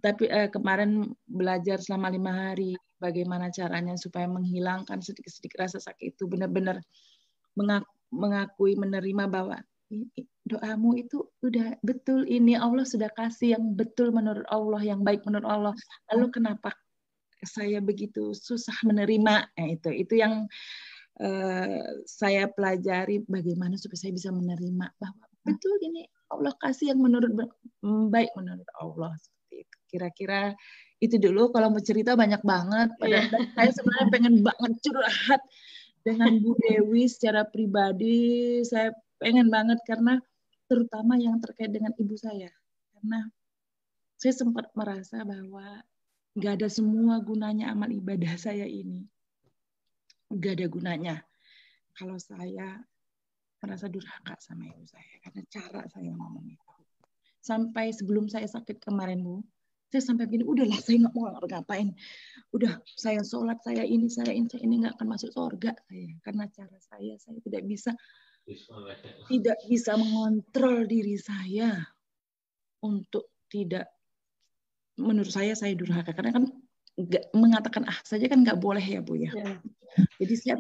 Tapi kemarin belajar selama 5 hari bagaimana caranya supaya menghilangkan sedikit-sedikit rasa sakit itu, benar-benar mengakui, menerima bahwa doamu itu udah betul, ini Allah sudah kasih yang betul menurut Allah, yang baik menurut Allah. Lalu kenapa saya begitu susah menerima? Itu yang saya pelajari, bagaimana supaya saya bisa menerima bahwa betul ini Allah kasih yang baik menurut Allah. Seperti itu. Kira-kira itu dulu. Kalau mau cerita banyak banget. Padahal saya sebenarnya pengen banget curhat dengan Bu Dewi secara pribadi. Saya pengen banget karena terutama yang terkait dengan ibu saya. Karena saya sempat merasa bahwa nggak ada semua gunanya amal ibadah saya ini. Nggak ada gunanya kalau saya merasa durhaka sama ibu saya karena cara saya ngomong itu. Sampai sebelum saya sakit kemarin, Bu, saya sampai begini, udahlah saya nggak mau ngapain. Udah saya sholat, saya ini nggak akan masuk surga saya karena cara saya tidak bisa mengontrol diri saya untuk tidak, menurut saya durhaka karena kan mengatakan saja kan nggak boleh ya Bu ya. Jadi saya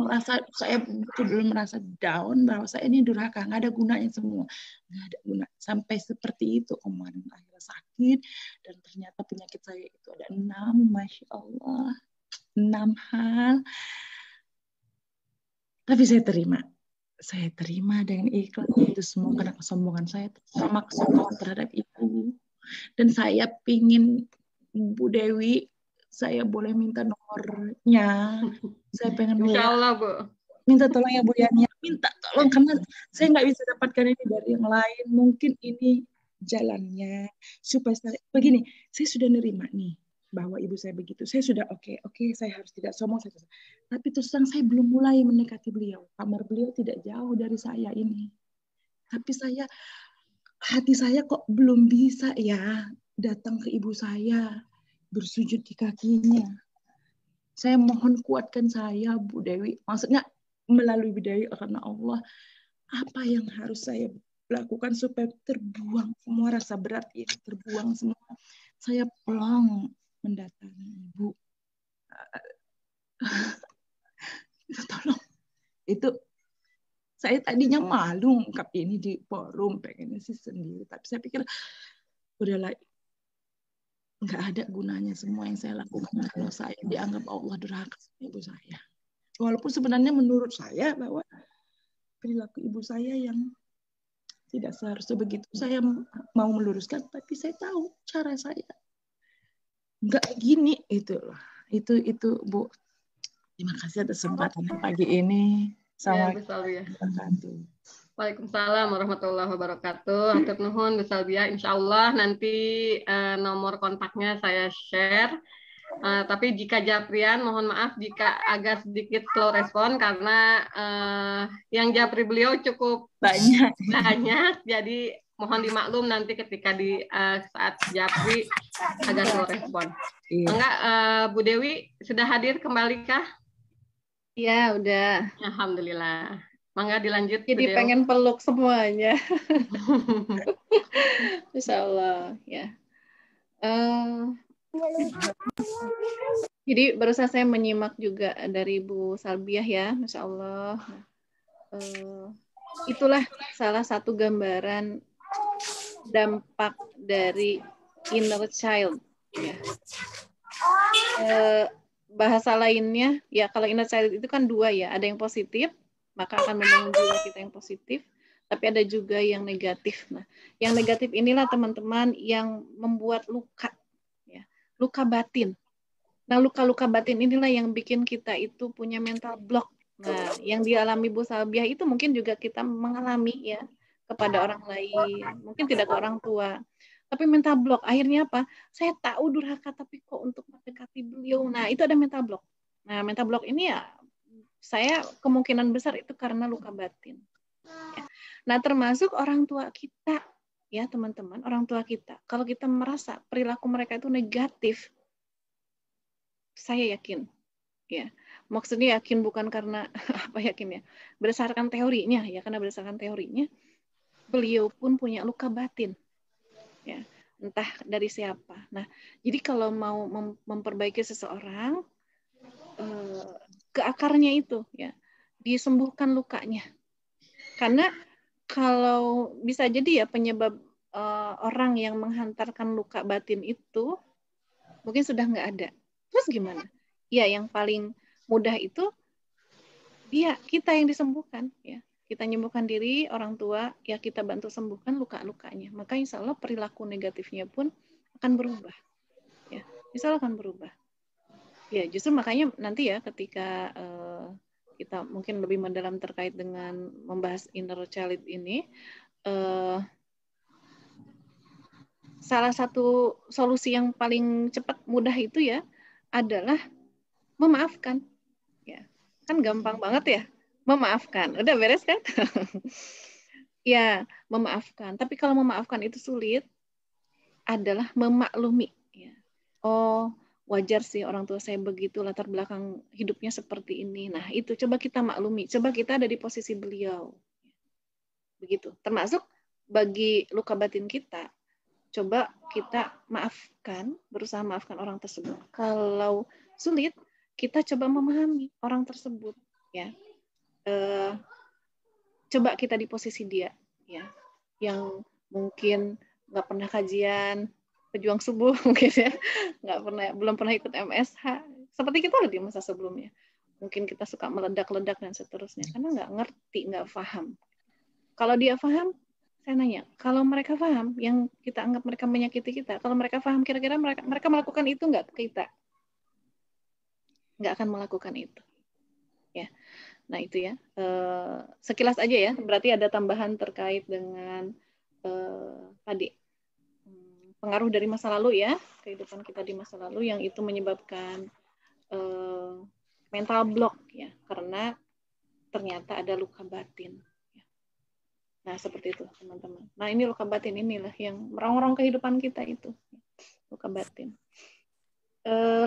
betul-betul merasa down bahwa saya ini durhaka, nggak ada gunanya semua, nggak ada guna. Sampai seperti itu kemarin akhirnya sakit dan ternyata penyakit saya itu ada 6, Masya Allah, 6 hal. Tapi saya terima dengan ikhlas itu semua karena kesombongan saya, sama kesombongan terhadap ibu. Dan saya pingin Bu Dewi, saya boleh minta nomornya. Saya pengen Insya Allah, Bu. Minta tolong ya Bu Yani. Minta tolong karena saya nggak bisa dapatkan ini dari yang lain. Mungkin ini jalannya supaya begini. Saya sudah nerima nih bahwa ibu saya begitu. Saya sudah oke, saya harus tidak sombong. Tapi terus terang saya belum mulai mendekati beliau. Kamar beliau tidak jauh dari saya ini. Tapi hati saya kok belum bisa ya datang ke ibu saya, bersujud di kakinya. Saya mohon kuatkan saya, Bu Dewi. Maksudnya melalui Bu Dewi karena Allah, apa yang harus saya lakukan supaya terbuang semua rasa berat ini, terbuang semua. Saya plong mendatangi Ibu. Tolong. Itu saya tadinya malu ungkap ini di forum, pengennya sih sendiri. Tapi saya pikir udahlah, nggak ada gunanya semua yang saya lakukan kalau saya dianggap Allah durhaka sama ibu saya. Walaupun sebenarnya menurut saya bahwa perilaku ibu saya yang tidak seharusnya begitu. Saya mau meluruskan, tapi saya tahu cara saya nggak gini itu. Itu Bu. Terima kasih atas kesempatan pagi ini. Assalamualaikum. Waalaikumsalam warahmatullahi wabarakatuh. Hatur nuhun Bu Salbia. Insya Allah nanti nomor kontaknya saya share. Tapi jika Japrian, mohon maaf jika agak sedikit slow respon karena yang Japri beliau cukup banyak. Jadi mohon dimaklum nanti ketika di saat Japri agak slow respon. Enggak, Bu Dewi sudah hadir kembali kah? Ya, udah. Alhamdulillah. Mangga dilanjut. Jadi Bu pengen peluk semuanya. Insya Allah ya. Jadi barusan saya menyimak juga dari Bu Salbiah ya, Masya Allah. Itulah salah satu gambaran dampak dari inner child. Ya. Bahasa lainnya, ya kalau inner child itu kan 2 ya, ada yang positif, maka akan membangun jiwa kita yang positif, tapi ada juga yang negatif. Nah, yang negatif inilah teman-teman yang membuat luka, ya, luka batin. Nah, luka-luka batin inilah yang bikin kita itu punya mental block. Nah, yang dialami Bu Salbiah itu mungkin juga kita mengalami ya kepada orang lain, mungkin tidak ke orang tua. Tapi mental block, akhirnya apa? Saya tahu durhaka, tapi kok untuk mendekati beliau. Nah, itu ada mental block. Nah, mental block ini ya, saya kemungkinan besar itu karena luka batin. Ya. Nah, termasuk orang tua kita, ya teman-teman, orang tua kita. Kalau kita merasa perilaku mereka itu negatif, saya yakin, ya Maksudnya yakin bukan karena apa yakin ya? Berdasarkan teorinya ya, karena berdasarkan teorinya beliau pun punya luka batin. Ya, entah dari siapa. Nah, jadi kalau mau memperbaiki seseorang ke akarnya itu ya, disembuhkan lukanya. Karena kalau bisa jadi ya penyebab orang yang menghantarkan luka batin itu mungkin sudah nggak ada. Terus gimana? Ya, yang paling mudah itu kita yang disembuhkan ya. Kita menyembuhkan diri, orang tua ya kita bantu sembuhkan luka-lukanya. Maka insya Allah perilaku negatifnya pun akan berubah. Ya, insya Allah akan berubah. Ya, justru makanya nanti ya ketika kita mungkin lebih mendalam terkait dengan membahas inner child ini, salah satu solusi yang paling cepat mudah itu ya adalah memaafkan. Ya, kan gampang banget ya, memaafkan. Udah beres kan? Ya, memaafkan. Tapi kalau memaafkan itu sulit, adalah memaklumi. Ya. Oh, wajar sih orang tua saya begitu, latar belakang hidupnya seperti ini. Nah, itu coba kita maklumi. Coba kita ada di posisi beliau. Begitu. Termasuk bagi luka batin kita, coba kita maafkan, berusaha maafkan orang tersebut. Kalau sulit, kita coba memahami orang tersebut. Ya. Coba kita di posisi dia. Ya. Yang mungkin nggak pernah kajian pejuang subuh mungkin ya, belum pernah ikut MSH seperti kita di masa sebelumnya, mungkin kita suka meledak-ledak dan seterusnya karena nggak ngerti, nggak paham. Kalau dia paham, saya nanya, kalau mereka paham yang kita anggap mereka menyakiti kita, kalau mereka paham kira-kira mereka melakukan itu nggak ke kita? Nggak akan melakukan itu ya. Nah itu ya, sekilas aja ya, berarti ada tambahan terkait dengan tadi pengaruh dari masa lalu ya, kehidupan kita di masa lalu yang itu menyebabkan mental block ya, karena ternyata ada luka batin. Ya. Nah seperti itu teman-teman. Nah ini luka batin inilah yang merongrong kehidupan kita itu, luka batin.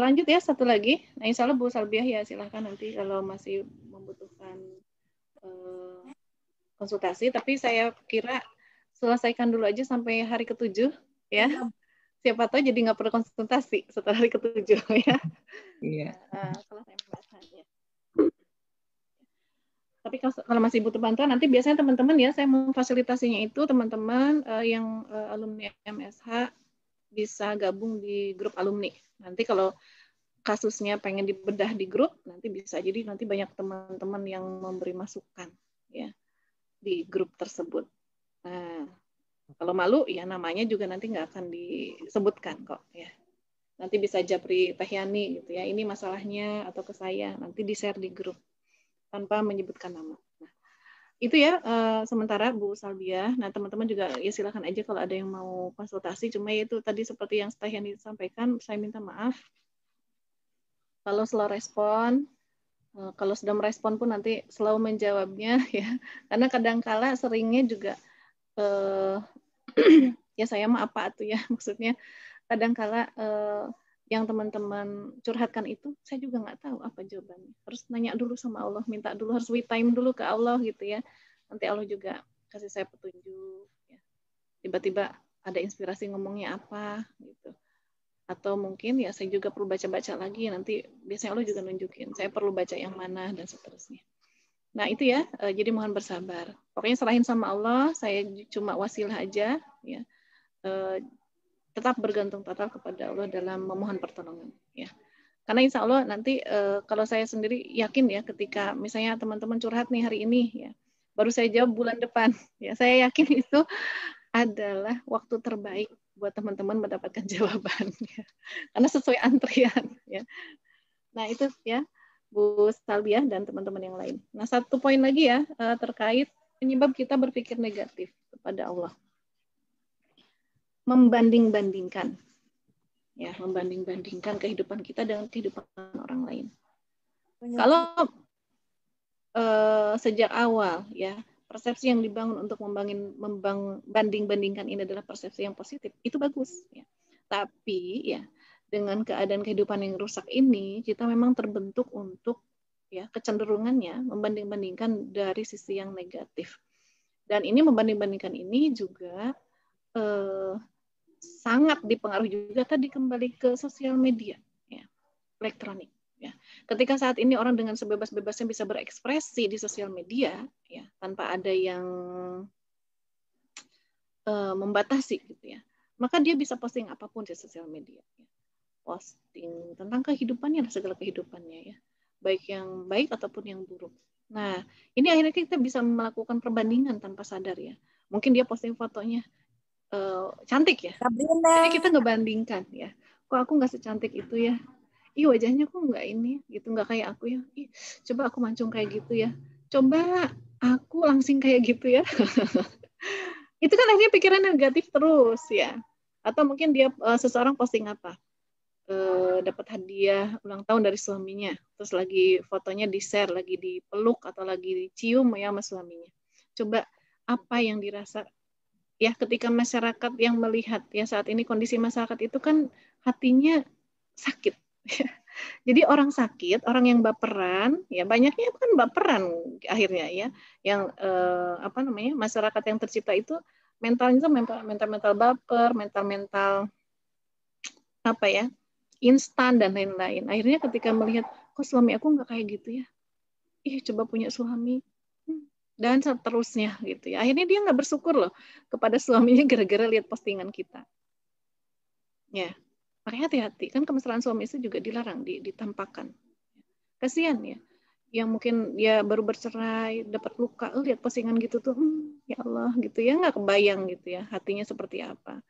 Lanjut ya satu lagi. Nah insya Allah Bu Salbiah ya silahkan nanti kalau masih membutuhkan konsultasi, tapi saya kira selesaikan dulu aja sampai hari ke-7 ya. Siapa tahu jadi nggak perlu konsultasi setelah hari ke-7 ya. Iya. Selesai pembahasannya. Tapi kalau masih butuh bantuan nanti biasanya teman-teman ya saya memfasilitasinya itu teman-teman yang alumni MSH bisa gabung di grup alumni. Nanti kalau kasusnya pengen dibedah di grup nanti bisa, jadi nanti banyak teman-teman yang memberi masukan ya di grup tersebut. Nah, kalau malu ya namanya juga nanti nggak akan disebutkan kok ya. Nanti bisa Japri Tahyani gitu ya. Ini masalahnya atau ke saya nanti di-share di grup tanpa menyebutkan nama. Nah, itu ya sementara Bu Salbiah. Nah, teman-teman juga ya silakan aja kalau ada yang mau konsultasi. Cuma itu tadi seperti yang Tahyani sampaikan, saya minta maaf kalau slow respon. Kalau sudah merespon pun nanti slow menjawabnya ya. Karena kadang-kala seringnya juga ya saya mah apa tuh ya, maksudnya kadang-kala yang teman-teman curhatkan itu saya juga nggak tahu apa jawabannya, harus nanya dulu sama Allah, minta dulu, harus we time dulu ke Allah gitu ya, nanti Allah juga kasih saya petunjuk ya. Tiba-tiba ada inspirasi ngomongnya apa gitu, atau mungkin ya saya juga perlu baca-baca lagi, nanti biasanya Allah juga nunjukin saya perlu baca yang mana dan seterusnya. Nah itu ya, jadi mohon bersabar. Pokoknya serahin sama Allah, saya cuma wasilah aja, ya. Tetap bergantung total kepada Allah dalam memohon pertolongan. Ya. Karena insya Allah nanti kalau saya sendiri yakin ya, ketika misalnya teman-teman curhat nih hari ini, ya, baru saya jawab bulan depan. Ya, saya yakin itu adalah waktu terbaik buat teman-teman mendapatkan jawaban. Ya. Karena sesuai antrian. Ya. Nah itu ya. Bu Salbiah dan teman-teman yang lain. Nah, satu poin lagi ya terkait penyebab kita berpikir negatif kepada Allah. Membanding-bandingkan. Ya, membanding-bandingkan kehidupan kita dengan kehidupan orang lain. Kalau sejak awal ya, persepsi yang dibangun untuk membanding-bandingkan ini adalah persepsi yang positif, itu bagus ya. Tapi ya dengan keadaan kehidupan yang rusak ini, kita memang terbentuk untuk ya, kecenderungannya membanding-bandingkan dari sisi yang negatif. Dan ini membanding-bandingkan ini juga sangat dipengaruhi juga tadi kembali ke sosial media, ya, elektronik. Ya. Ketika saat ini orang dengan sebebas-bebasnya bisa berekspresi di sosial media, ya, tanpa ada yang membatasi, gitu ya, maka dia bisa posting apapun di sosial media. Ya. Posting tentang kehidupannya, segala kehidupannya, ya, baik yang baik ataupun yang buruk. Nah, ini akhirnya kita bisa melakukan perbandingan tanpa sadar, ya. Mungkin dia posting fotonya cantik, ya. Jadi kita ngebandingkan, ya. Kok aku nggak secantik itu, ya. Ih, wajahnya kok nggak ini, gitu, nggak kayak aku, ya. Ih, coba aku mancung kayak gitu, ya. Coba aku langsing kayak gitu, ya. Itu kan akhirnya pikiran negatif terus, ya. Atau mungkin dia seseorang posting apa? Dapat hadiah ulang tahun dari suaminya, terus lagi fotonya di-share, lagi dipeluk atau lagi dicium, ya, sama suaminya. Coba apa yang dirasa, ya, ketika masyarakat yang melihat, ya, saat ini kondisi masyarakat itu kan hatinya sakit. Jadi orang sakit, orang yang baperan, ya, banyaknya kan baperan akhirnya, ya, yang apa namanya, masyarakat yang tercipta itu mentalnya itu mental baper, mental apa ya, instan dan lain-lain. Akhirnya ketika melihat, kok suami aku nggak kayak gitu, ya, ih, coba punya suami, dan seterusnya, gitu ya. Akhirnya dia nggak bersyukur loh kepada suaminya gara-gara lihat postingan kita. Ya, makanya hati-hati, kan kemesraan suami istri juga dilarang ditampakkan. Kasihan, ya, yang mungkin ya baru bercerai, dapat luka, lihat postingan gitu tuh, ya Allah, gitu ya, nggak kebayang gitu ya hatinya seperti apa.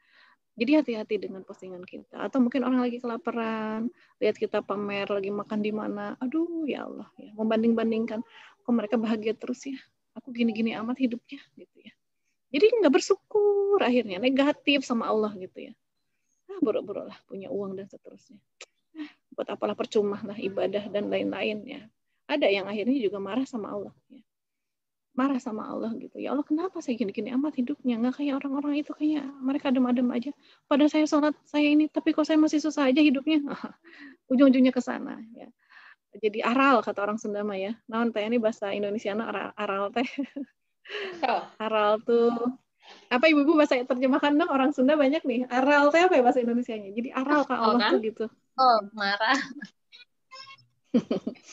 Jadi hati-hati dengan postingan kita. Atau mungkin orang lagi kelaparan, lihat kita pamer lagi makan di mana, aduh, ya Allah, ya, membanding-bandingkan, kok mereka bahagia terus, ya, aku gini-gini amat hidupnya, gitu ya. Jadi nggak bersyukur, akhirnya negatif sama Allah, gitu ya. Buruk-buruk lah punya uang dan seterusnya. Buat apalah, percuma lah ibadah dan lain-lain, ya. Ada yang akhirnya juga marah sama Allah, ya. Marah sama Allah, gitu. Ya Allah, kenapa saya gini-gini amat hidupnya? Nggak kayak orang-orang itu, kayaknya mereka adem-adem aja. Padahal saya sholat, saya ini, tapi kok saya masih susah aja hidupnya. Ujung-ujungnya ke sana, ya. Jadi aral, kata orang Sunda mah, ya. Naon teh ini bahasa Indonesiana aral teh. Aral tuh apa, ibu-ibu bahasa terjemahkan dong, orang Sunda banyak nih. Aral teh apa ya bahasa Indonesianya? Jadi aral ke Allah kan? tuh gitu. Oh, marah.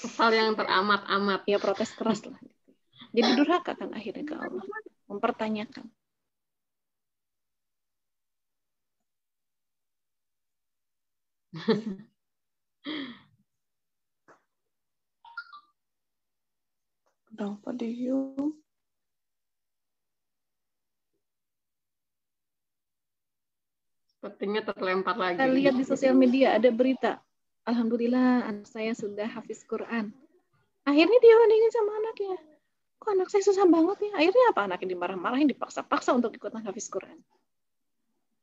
Kesal yang teramat-amat. Ya, protes keras lah. Jadi durhaka kan akhirnya ke Allah, mempertanyakan. Apa dia? Sepertinya terlempar lagi. Kita lihat di sosial media ada berita, alhamdulillah anak saya sudah hafiz Quran. Akhirnya dia bandingin sama anaknya. Kok anak saya susah banget, ya? Akhirnya apa? Anaknya dimarah-marahin, dipaksa-paksa untuk ikutan hafiz Quran.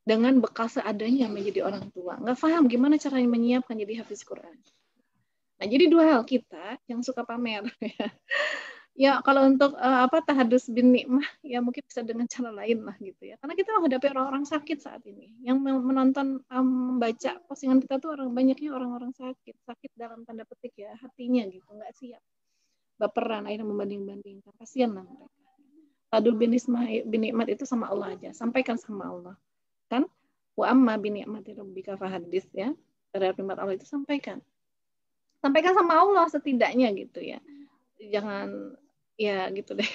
Dengan bekal seadanya menjadi orang tua. Nggak paham gimana caranya menyiapkan jadi hafiz Quran. Nah, jadi dua hal, kita yang suka pamer. Ya, kalau untuk tahadus bin nikmah, ya mungkin bisa dengan cara lain lah, gitu ya. Karena kita menghadapi orang-orang sakit saat ini. Yang menonton, membaca postingan kita tuh banyaknya orang-orang sakit. Sakit dalam tanda petik, ya, hatinya gitu, nggak siap. Baperan, akhirnya membanding-bandingkan. Kasihan lah mereka. Tadul bin nikmat itu sama Allah aja. Sampaikan sama Allah. Kan? Wa amma bin nikmati rabbika fahadits, ya. Terhadap nikmat Allah itu sampaikan. Sampaikan sama Allah setidaknya, gitu ya. Jangan, ya gitu deh.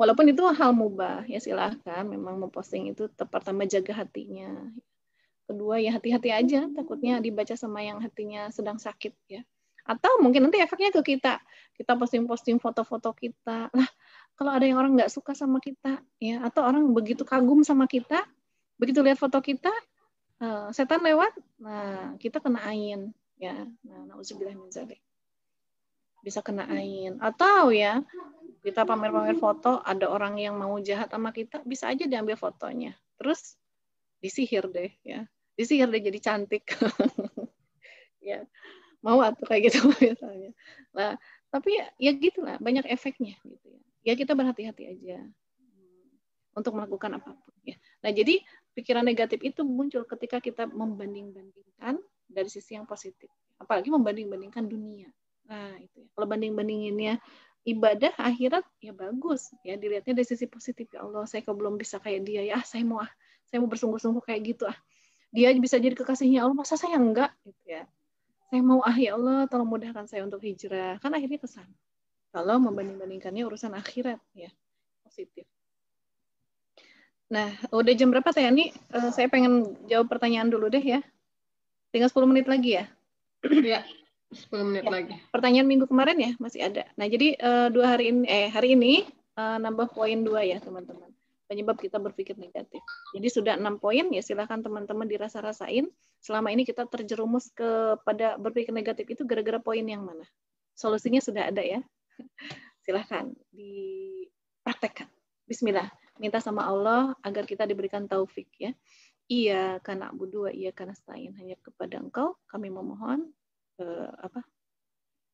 Walaupun itu hal mubah, ya silahkan. Memang memposting itu pertama jaga hatinya. Kedua, ya hati-hati aja. Takutnya dibaca sama yang hatinya sedang sakit, ya. Atau mungkin nanti efeknya ke kita. Kita posting-posting foto-foto kita. Lah, kalau ada yang orang nggak suka sama kita, ya, atau orang begitu kagum sama kita, begitu lihat foto kita, setan lewat, nah kita kena ain, ya. Nah, nauzubillah min dzalik. Bisa kena ain. Atau ya, kita pamer-pamer foto, ada orang yang mau jahat sama kita, bisa aja diambil fotonya. Terus disihir deh, ya. Disihir deh jadi cantik. Ya. Mau atau kayak gitu misalnya. Nah, tapi ya gitulah, banyak efeknya gitu ya. Ya kita berhati-hati aja untuk melakukan apapun, ya. Nah, jadi pikiran negatif itu muncul ketika kita membanding-bandingkan dari sisi yang positif. Apalagi membanding-bandingkan dunia. Nah, itu ya. Kalau banding-bandinginnya ibadah akhirat ya bagus ya, dilihatnya dari sisi positif. Ya Allah, saya kok belum bisa kayak dia ya, saya mau bersungguh-sungguh kayak gitu Dia bisa jadi kekasihnya Allah, masa saya enggak gitu ya. Saya mau ya Allah, tolong mudahkan saya untuk hijrah. Kan akhirnya ke sana. Kalau membanding-bandingkannya urusan akhirat ya, positif. Nah, udah jam berapa Teh Yani? Saya pengen jawab pertanyaan dulu deh ya. Tinggal 10 menit lagi ya. Ya, 10 menit lagi. Pertanyaan minggu kemarin ya masih ada. Nah, jadi hari ini nambah poin 2 ya teman-teman. Penyebab kita berpikir negatif. Jadi sudah 6 poin ya, silakan teman-teman dirasa-rasain. Selama ini kita terjerumus kepada berpikir negatif itu gara-gara poin yang mana? Solusinya sudah ada ya. Silahkan dipraktekkan. Bismillah. Minta sama Allah agar kita diberikan taufik ya. Iya karena na'budu wa iya karena nasta'in. Hanya kepada Engkau kami memohon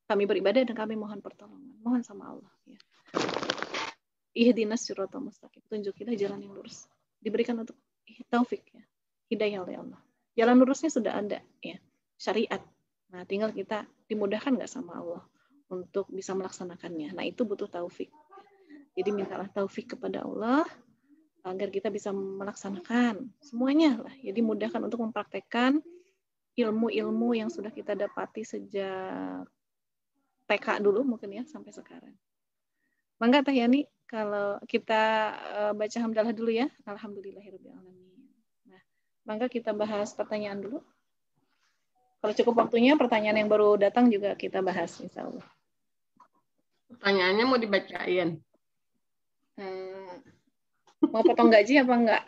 kami beribadah dan kami mohon pertolongan. Mohon sama Allah ya. Ihdinas siratal mustaqim. Tunjukilah jalan yang lurus. Diberikan untuk taufik ya. Hidayah oleh Allah. Jalan lurusnya sudah ada ya. Syariat. Nah, tinggal kita dimudahkan nggak sama Allah untuk bisa melaksanakannya. Nah, itu butuh taufik. Jadi mintalah taufik kepada Allah agar kita bisa melaksanakan semuanya lah. Jadi mudahkan untuk mempraktekkan ilmu-ilmu yang sudah kita dapati sejak TK dulu mungkin ya sampai sekarang. Mangga Teh Yani, kalau kita baca hamdalah dulu ya. Alhamdulillahirrahmanirrahim. Nah, mangga kita bahas pertanyaan dulu. Kalau cukup waktunya, pertanyaan yang baru datang juga kita bahas, insya Allah. Pertanyaannya mau dibacain? Mau potong gaji apa enggak?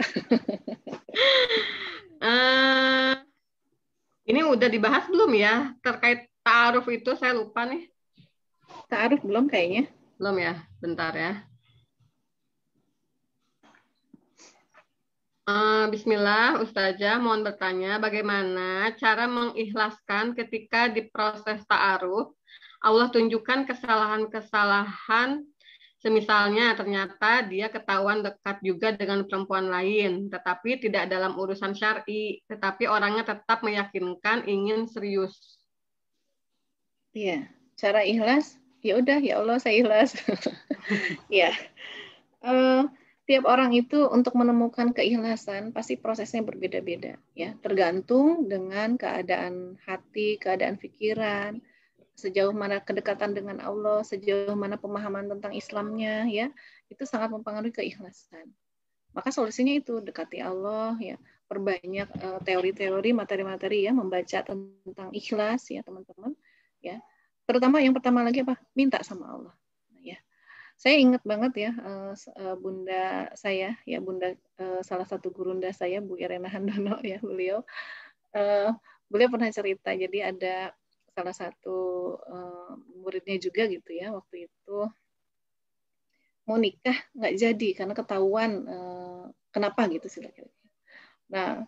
Ini udah dibahas belum ya? Terkait ta'aruf itu, saya lupa nih. Ta'aruf belum kayaknya. Belum ya? Bentar ya. Bismillah, Ustazah, mohon bertanya, bagaimana cara mengikhlaskan ketika di proses ta'aruf, Allah tunjukkan kesalahan-kesalahan, semisalnya ternyata dia ketahuan dekat juga dengan perempuan lain, tetapi tidak dalam urusan syar'i, tetapi orangnya tetap meyakinkan ingin serius. Iya, cara ikhlas, ya udah, ya Allah saya ikhlas. Ya. Tiap orang itu untuk menemukan keikhlasan pasti prosesnya berbeda-beda ya, tergantung dengan keadaan hati, keadaan pikiran, sejauh mana kedekatan dengan Allah, sejauh mana pemahaman tentang Islamnya ya, itu sangat mempengaruhi keikhlasan. Maka solusinya itu dekati Allah ya, perbanyak teori-teori, materi-materi ya, membaca tentang ikhlas ya teman-teman ya. Terutama yang pertama lagi apa? Minta sama Allah. Saya ingat banget ya, bunda saya, ya bunda salah satu gurunda saya, Bu Irena Handono ya, beliau pernah cerita. Jadi ada salah satu muridnya juga gitu ya, waktu itu mau nikah nggak jadi karena ketahuan kenapa gitu sih kira-kira. Nah,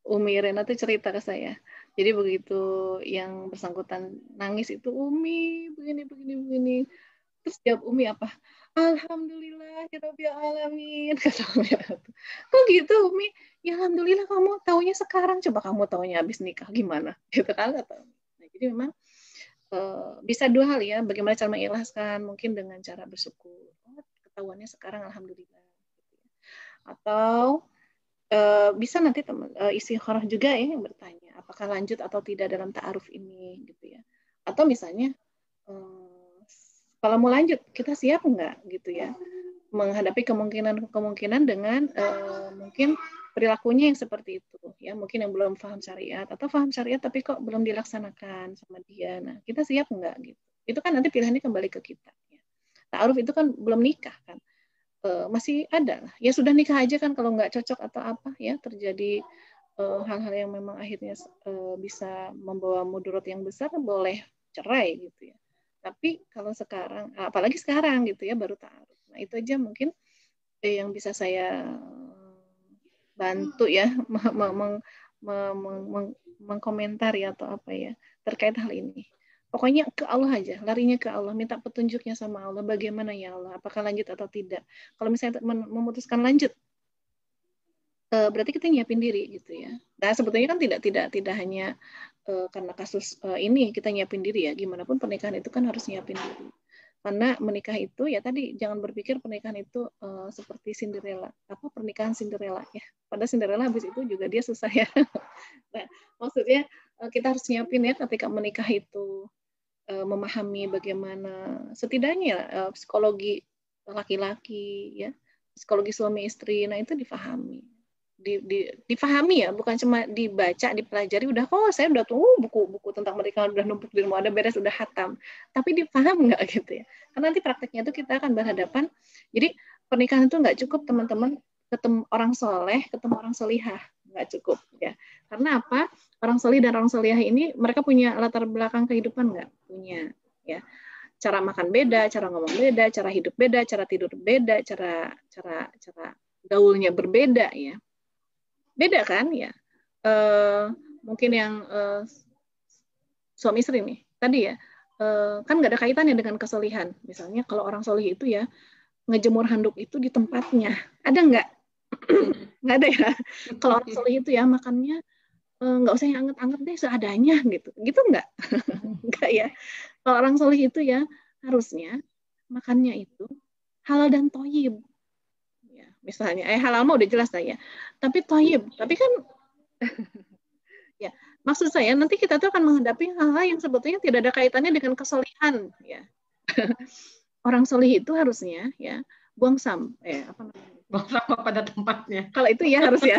Umi Irena tuh cerita ke saya. Jadi begitu yang bersangkutan nangis itu, Umi begini. Terus jawab Umi apa? Alhamdulillah, Rabbil Alamin. Kata Umi. Kok gitu Umi? Ya Alhamdulillah kamu taunya sekarang. Coba kamu taunya habis nikah gimana? Gitu kan kata Umi. Nah, jadi memang bisa dua hal ya. Bagaimana cara mengikhlaskan? Mungkin dengan cara bersyukur. Oh, ketahuannya sekarang Alhamdulillah. Atau bisa nanti istikharah juga ya yang bertanya. Apakah lanjut atau tidak dalam ta'aruf ini? Gitu ya. Atau misalnya kalau mau lanjut, kita siap nggak gitu ya menghadapi kemungkinan dengan mungkin perilakunya yang seperti itu ya, mungkin yang belum paham syariat atau paham syariat tapi kok belum dilaksanakan sama dia. Nah, kita siap nggak gitu? Itu kan nanti pilihannya kembali ke kita. Ya. Ta'aruf itu kan belum nikah kan, masih ada lah. Ya sudah nikah aja kan kalau nggak cocok atau apa ya terjadi hal-hal yang memang akhirnya bisa membawa mudarat yang besar, boleh cerai gitu ya. Tapi kalau sekarang, apalagi sekarang gitu ya, baru ta'aruf. Nah, itu aja mungkin yang bisa saya bantu ya, mengkomentari atau apa ya, terkait hal ini. Pokoknya ke Allah aja, larinya ke Allah, minta petunjuknya sama Allah, bagaimana ya Allah, apakah lanjut atau tidak. Kalau misalnya memutuskan lanjut, berarti kita nyiapin diri gitu ya. Nah sebetulnya kan tidak hanya karena kasus ini kita nyiapin diri ya. Gimana pun pernikahan itu kan harus nyiapin diri. Karena menikah itu ya tadi jangan berpikir pernikahan itu seperti Cinderella, pernikahan Cinderella ya. Pada Cinderella habis itu juga dia susah ya. Nah, maksudnya kita harus nyiapin ya ketika menikah itu memahami bagaimana setidaknya psikologi laki-laki ya, psikologi suami istri. Nah itu difahami. Difahami ya, bukan cuma dibaca, dipelajari, udah saya udah tuh buku-buku tentang mereka udah numpuk di rumah, udah beres, udah hatam. Tapi dipaham nggak gitu ya? Karena nanti prakteknya itu kita akan berhadapan. Jadi pernikahan itu nggak cukup teman-teman ketemu orang soleh, ketemu orang solihah, nggak cukup ya. Karena apa? Orang solih dan orang solihah ini mereka punya latar belakang kehidupan nggak? Punya ya. Cara makan beda, cara ngomong beda, cara hidup beda, cara tidur beda, cara gaulnya berbeda ya. Beda kan ya, mungkin yang suami istri nih tadi ya, kan nggak ada kaitannya dengan kesolihan. Misalnya kalau orang solih itu ya ngejemur handuk itu di tempatnya, ada nggak? Nggak ada ya. Kalau orang solih itu ya makannya nggak usah yang anget-anget deh, seadanya gitu nggak? Nggak ya. Kalau orang solih itu ya harusnya makannya itu halal dan thayyib. Misalnya, halal mah udah jelas saya. Tapi thayyib, tapi kan ya, maksud saya nanti kita tuh akan menghadapi hal-hal yang sebetulnya tidak ada kaitannya dengan kesolihan ya. Orang solih itu harusnya ya buang sampah buang sampah pada tempatnya. Kalau itu ya harusnya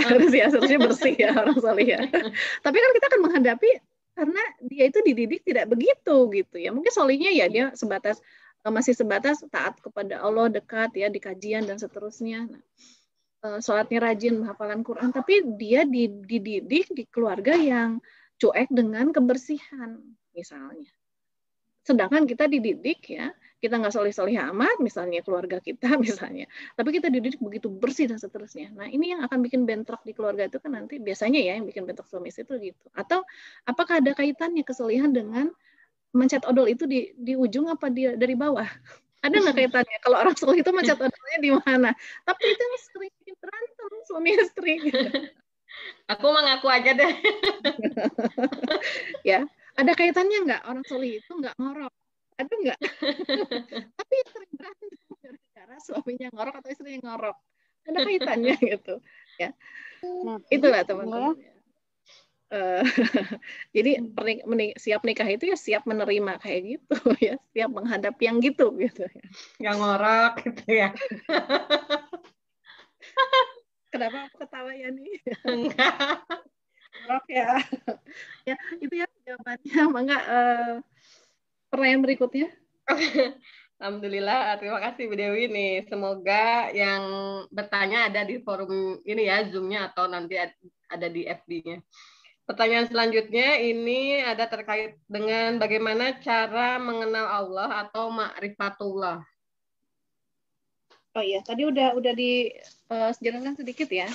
bersih ya orang solih ya. Tapi kan kita akan menghadapi karena dia itu dididik tidak begitu gitu ya. Mungkin solihnya ya dia masih sebatas taat kepada Allah, dekat ya di kajian dan seterusnya. Nah, sholatnya rajin, hafalan Quran, tapi dia dididik di keluarga yang cuek dengan kebersihan misalnya. Sedangkan kita dididik ya, kita nggak solih-solih amat misalnya keluarga kita misalnya, tapi kita dididik begitu bersih dan seterusnya. Nah ini yang akan bikin bentrok di keluarga itu kan nanti biasanya ya yang bikin bentrok suami istri itu gitu. Atau apakah ada kaitannya kesolihan dengan mencet odol itu di ujung apa dari bawah? Ada nggak kaitannya? Kalau orang solih itu mencet odolnya di mana? Tapi itu sering berantem suami istri. Aku mengaku aja deh. Ya, ada kaitannya nggak orang solih itu nggak ngorok? Ada nggak? Tapi sering berantem gara-gara suaminya ngorok atau istrinya ngorok. Ada kaitannya gitu. Ya, itulah teman-teman. Jadi siap nikah itu ya siap menerima kayak gitu ya, siap menghadapi yang gitu ya. Yang ngorok gitu ya. Kenapa aku ketawa ya nih? Enggak. Ngorok ya. Ya itu ya jawabannya. Mangga pertanyaan berikutnya. Alhamdulillah, terima kasih Bu Dewi nih. Semoga yang bertanya ada di forum ini ya, Zoom-nya atau nanti ada di FB-nya. Pertanyaan selanjutnya ini ada terkait dengan bagaimana cara mengenal Allah atau ma'rifatullah. Oh iya, tadi udah dijelaskan sedikit ya.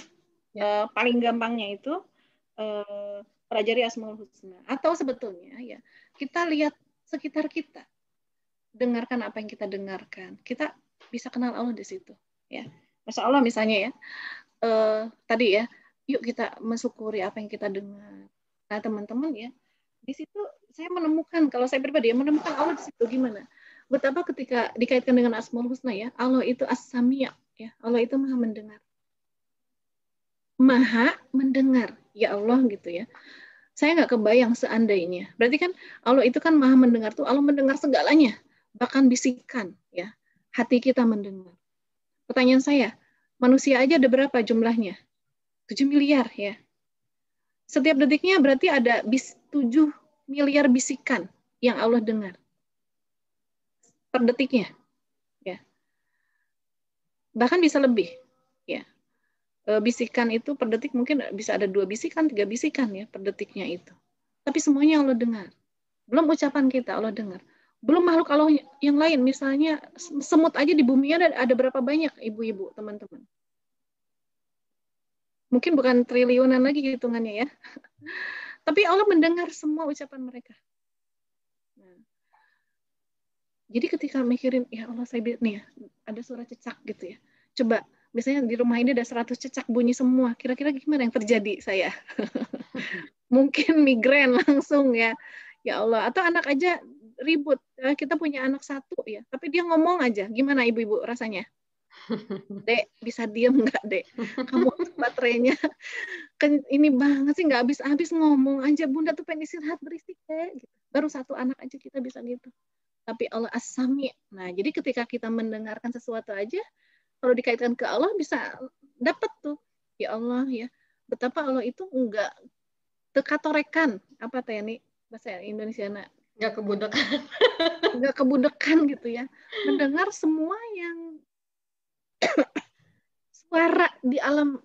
Paling gampangnya itu pelajari Asmaul Husna. Atau sebetulnya ya kita lihat sekitar kita, dengarkan apa yang kita dengarkan. Kita bisa kenal Allah di situ. Ya, Masya Allah misalnya ya. Tadi ya. Yuk kita mensyukuri apa yang kita dengar. Nah teman-teman ya, di situ saya menemukan, kalau saya pribadi menemukan Allah di situ gimana? Betapa ketika dikaitkan dengan Asmaul Husna ya, Allah itu As-Sami' ya, Allah itu Maha mendengar. Maha mendengar, ya Allah gitu ya. Saya nggak kebayang seandainya. Berarti kan Allah itu kan Maha mendengar tuh, Allah mendengar segalanya, bahkan bisikan ya. Hati kita mendengar. Pertanyaan saya, manusia aja ada berapa jumlahnya? 7 miliar ya. Setiap detiknya berarti ada 7 miliar bisikan yang Allah dengar. Per detiknya. Ya. Bahkan bisa lebih. Ya. Bisikan itu per detik mungkin bisa ada 2 bisikan, 3 bisikan ya per detiknya itu. Tapi semuanya Allah dengar. Belum ucapan kita Allah dengar. Belum makhluk Allah yang lain. Misalnya semut aja di bumi ada berapa banyak ibu-ibu, teman-teman. Mungkin bukan triliunan lagi hitungannya ya. Tapi Allah mendengar semua ucapan mereka. Nah, jadi ketika mikirin, ya Allah saya nih ada suara cecak gitu ya. Coba Misalnya di rumah ini ada 100 cecak bunyi semua. Kira-kira gimana yang terjadi saya? Mungkin migrain langsung ya. Ya Allah. Atau anak aja ribut. Kita punya anak satu ya. Tapi dia ngomong aja. Gimana ibu-ibu rasanya? Dek, bisa diem nggak, Dek? Kamu baterainya ini banget sih, nggak habis-habis ngomong aja. Bunda tuh pengen istirahat, berisik, Dek. Gitu. Baru satu anak aja kita bisa gitu. Tapi Allah as-sami. Nah, jadi ketika kita mendengarkan sesuatu aja, kalau dikaitkan ke Allah bisa dapat tuh. Ya Allah ya, betapa Allah itu enggak tekatorekan. Apa teh ini bahasa Indonesia nak? Enggak kebudekan. Enggak kebudekan gitu ya. Mendengar semua yang suara di alam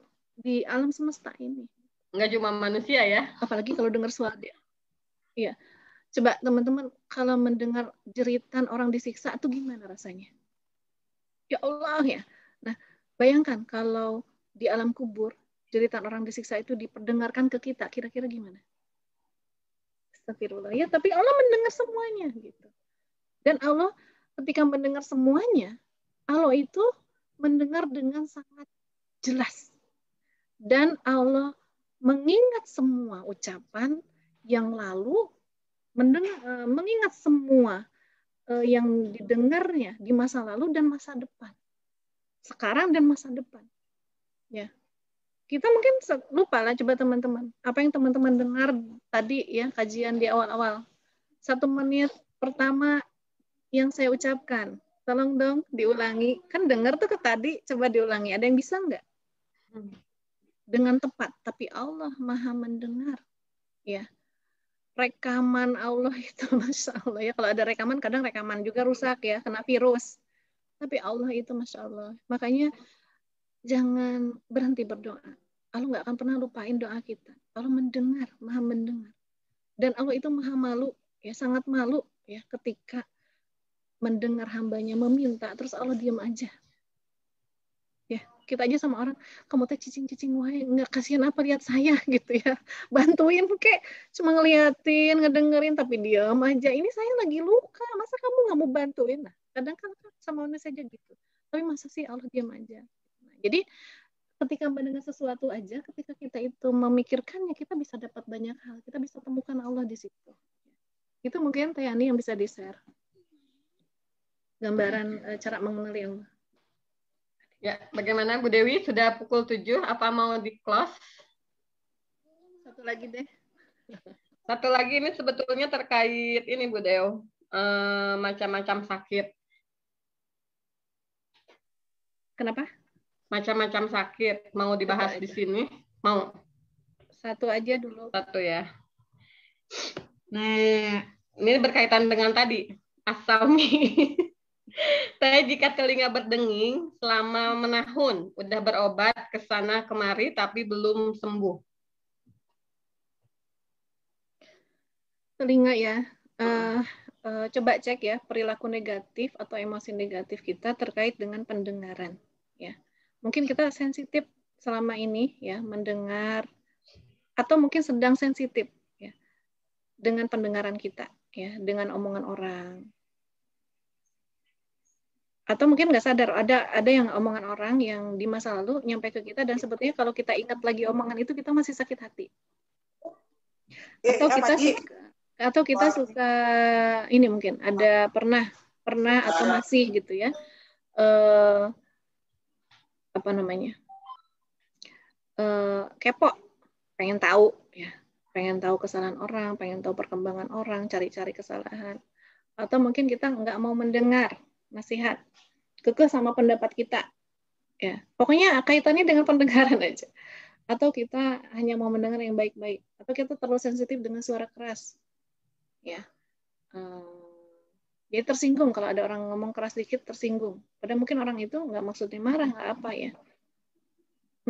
semesta ini. Enggak cuma manusia ya. Apalagi kalau dengar suara dia. Iya. Coba teman-teman kalau mendengar jeritan orang disiksa itu gimana rasanya? Ya Allah ya. Nah, bayangkan kalau di alam kubur jeritan orang disiksa itu diperdengarkan ke kita, kira-kira gimana? Astagfirullah ya, tapi Allah mendengar semuanya gitu. Dan Allah ketika mendengar semuanya, Allah itu mendengar dengan sangat jelas. Dan Allah mengingat semua ucapan yang lalu, mengingat semua yang didengarnya di masa lalu dan masa depan. Sekarang dan masa depan. Ya. Kita mungkin lupa lah, coba teman-teman. Apa yang teman-teman dengar tadi ya, kajian di awal-awal. 1 menit pertama yang saya ucapkan. Tolong dong diulangi. Kan dengar tuh ke tadi, coba diulangi. Ada yang bisa nggak? Dengan tepat. Tapi Allah Maha mendengar. Ya. Rekaman Allah itu, Masya Allah ya. Kalau ada rekaman, kadang rekaman juga rusak ya, kena virus. Tapi Allah itu Masya Allah. Makanya jangan berhenti berdoa. Allah nggak akan pernah lupain doa kita. Allah mendengar, Maha mendengar. Dan Allah itu Maha malu, ya sangat malu ya ketika mendengar hambanya meminta, terus Allah diam aja. Ya, kita aja sama orang, kamu teh cicing-cicing wae, nggak kasihan apa lihat saya gitu ya. Bantuin kek, cuma ngeliatin, ngedengerin tapi diam aja. Ini saya lagi luka, masa kamu nggak mau bantuin? Nah, kadang kan sama manusia aja gitu. Tapi masa sih Allah diam aja. Nah, jadi ketika mendengar sesuatu aja, ketika kita itu memikirkannya, kita bisa dapat banyak hal. Kita bisa temukan Allah di situ. Itu mungkin Teh Yani yang bisa di-share. Gambaran cara mengenali Allah. Ya, bagaimana Bu Dewi? Sudah pukul 7, apa mau di-close? Satu lagi deh. Satu lagi ini sebetulnya terkait ini Bu Dew, macam-macam sakit. Kenapa? Macam-macam sakit. Mau dibahas di sini? Mau? Satu aja dulu. Satu ya. Nah, ini berkaitan dengan tadi, as-sami. Saya jika telinga berdenging selama menahun, udah berobat ke sana kemari tapi belum sembuh. Telinga ya. Coba cek ya perilaku negatif atau emosi negatif kita terkait dengan pendengaran. Ya, mungkin kita sensitif selama ini ya mendengar, atau mungkin sedang sensitif ya dengan pendengaran kita ya, dengan omongan orang. Atau mungkin nggak sadar ada yang omongan orang yang di masa lalu nyampe ke kita dan sebetulnya kalau kita ingat lagi omongan itu kita masih sakit hati. Atau kita suka ini mungkin ada pernah atau masih gitu ya. Apa namanya? Kepo, pengen tahu ya. Pengen tahu kesalahan orang, pengen tahu perkembangan orang, cari-cari kesalahan. Atau mungkin kita nggak mau mendengar nasihat, kekeh sama pendapat kita, ya pokoknya kaitannya dengan pendengaran aja. Atau kita hanya mau mendengar yang baik-baik, atau kita terlalu sensitif dengan suara keras, ya. Jadi tersinggung kalau ada orang ngomong keras dikit tersinggung. Padahal mungkin orang itu nggak maksudnya marah, nggak apa ya.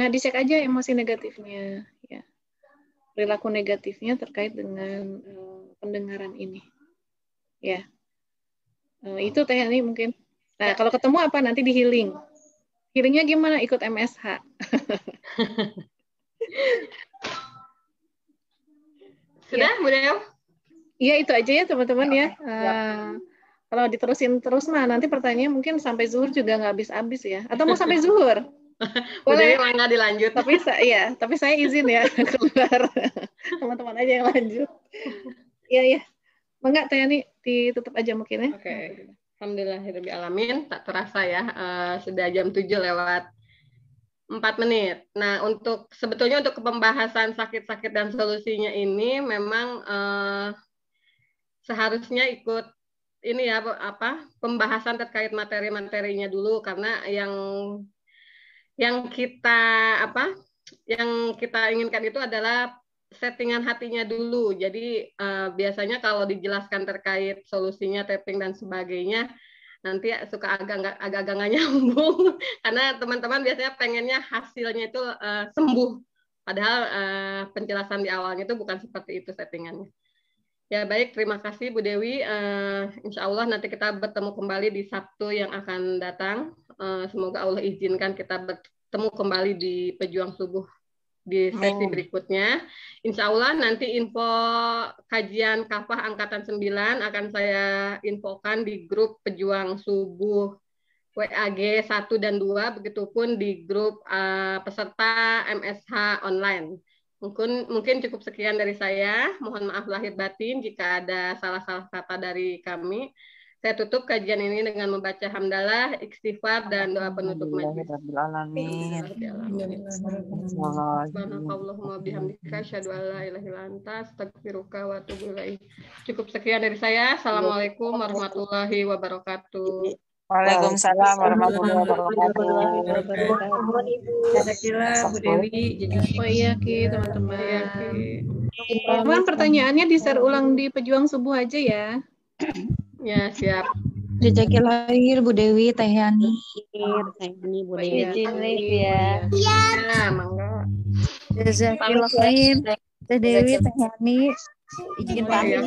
Nah dicek aja emosi negatifnya, ya perilaku negatifnya terkait dengan pendengaran ini, ya. Itu Teh Yani mungkin. Nah, kalau ketemu apa nanti di healing. Healingnya gimana? Ikut MSH. Sudah, Bu Dew? Iya, itu aja ya teman-teman ya. Kalau diterusin terus mah nanti pertanyaannya mungkin sampai zuhur juga nggak habis-habis ya. Atau mau sampai zuhur? Bu Dewi Boleh. mangga dilanjut. Tapi saya izin ya keluar. Teman-teman aja yang lanjut. Iya. Mangga Teh Yani ditutup aja mungkin ya. Oke. Alhamdulillahirrahmanirrahim. Tak terasa ya, sudah jam 7 lewat 4 menit. Nah, sebetulnya untuk pembahasan sakit-sakit dan solusinya ini memang seharusnya ikut ini ya pembahasan terkait materi-materinya dulu, karena yang kita inginkan itu adalah settingan hatinya dulu. Jadi biasanya kalau dijelaskan terkait solusinya, tapping dan sebagainya, nanti suka agak nggak nyambung karena teman-teman biasanya pengennya hasilnya itu sembuh, padahal penjelasan di awalnya itu bukan seperti itu settingannya. Ya baik, terima kasih Bu Dewi. Insya Allah nanti kita bertemu kembali di Sabtu yang akan datang. Semoga Allah izinkan kita bertemu kembali di Pejuang Subuh di sesi berikutnya. Insya Allah nanti info kajian kafah angkatan 9 akan saya infokan di grup Pejuang Subuh WAG 1 dan 2, begitupun di grup peserta MSH online. Mungkin cukup sekian dari saya. Mohon maaf lahir batin jika ada salah-salah kata dari kami. Saya tutup kajian ini dengan membaca hamdalah, istighfar, dan doa penutup majelis. Subhanakallahumma bihamdika asyhadu an la ilaha illa anta astaghfiruka wa atubu ilaik. Cukup sekian dari saya. Assalamualaikum warahmatullahi wabarakatuh. Waalaikumsalam warahmatullahi wabarakatuh. Jazakallah Bu Dewi. Oh iya Ki, teman-teman. Teman pertanyaannya di-share ulang di Pejuang Subuh aja ya. Ya, siap. Jazakallah Bu Dewi, Teh Yani. Bu Dewi. Izin live ya. Ya, mangga. Jazakallah Teh Dewi, Teh Yani. Izin pamit.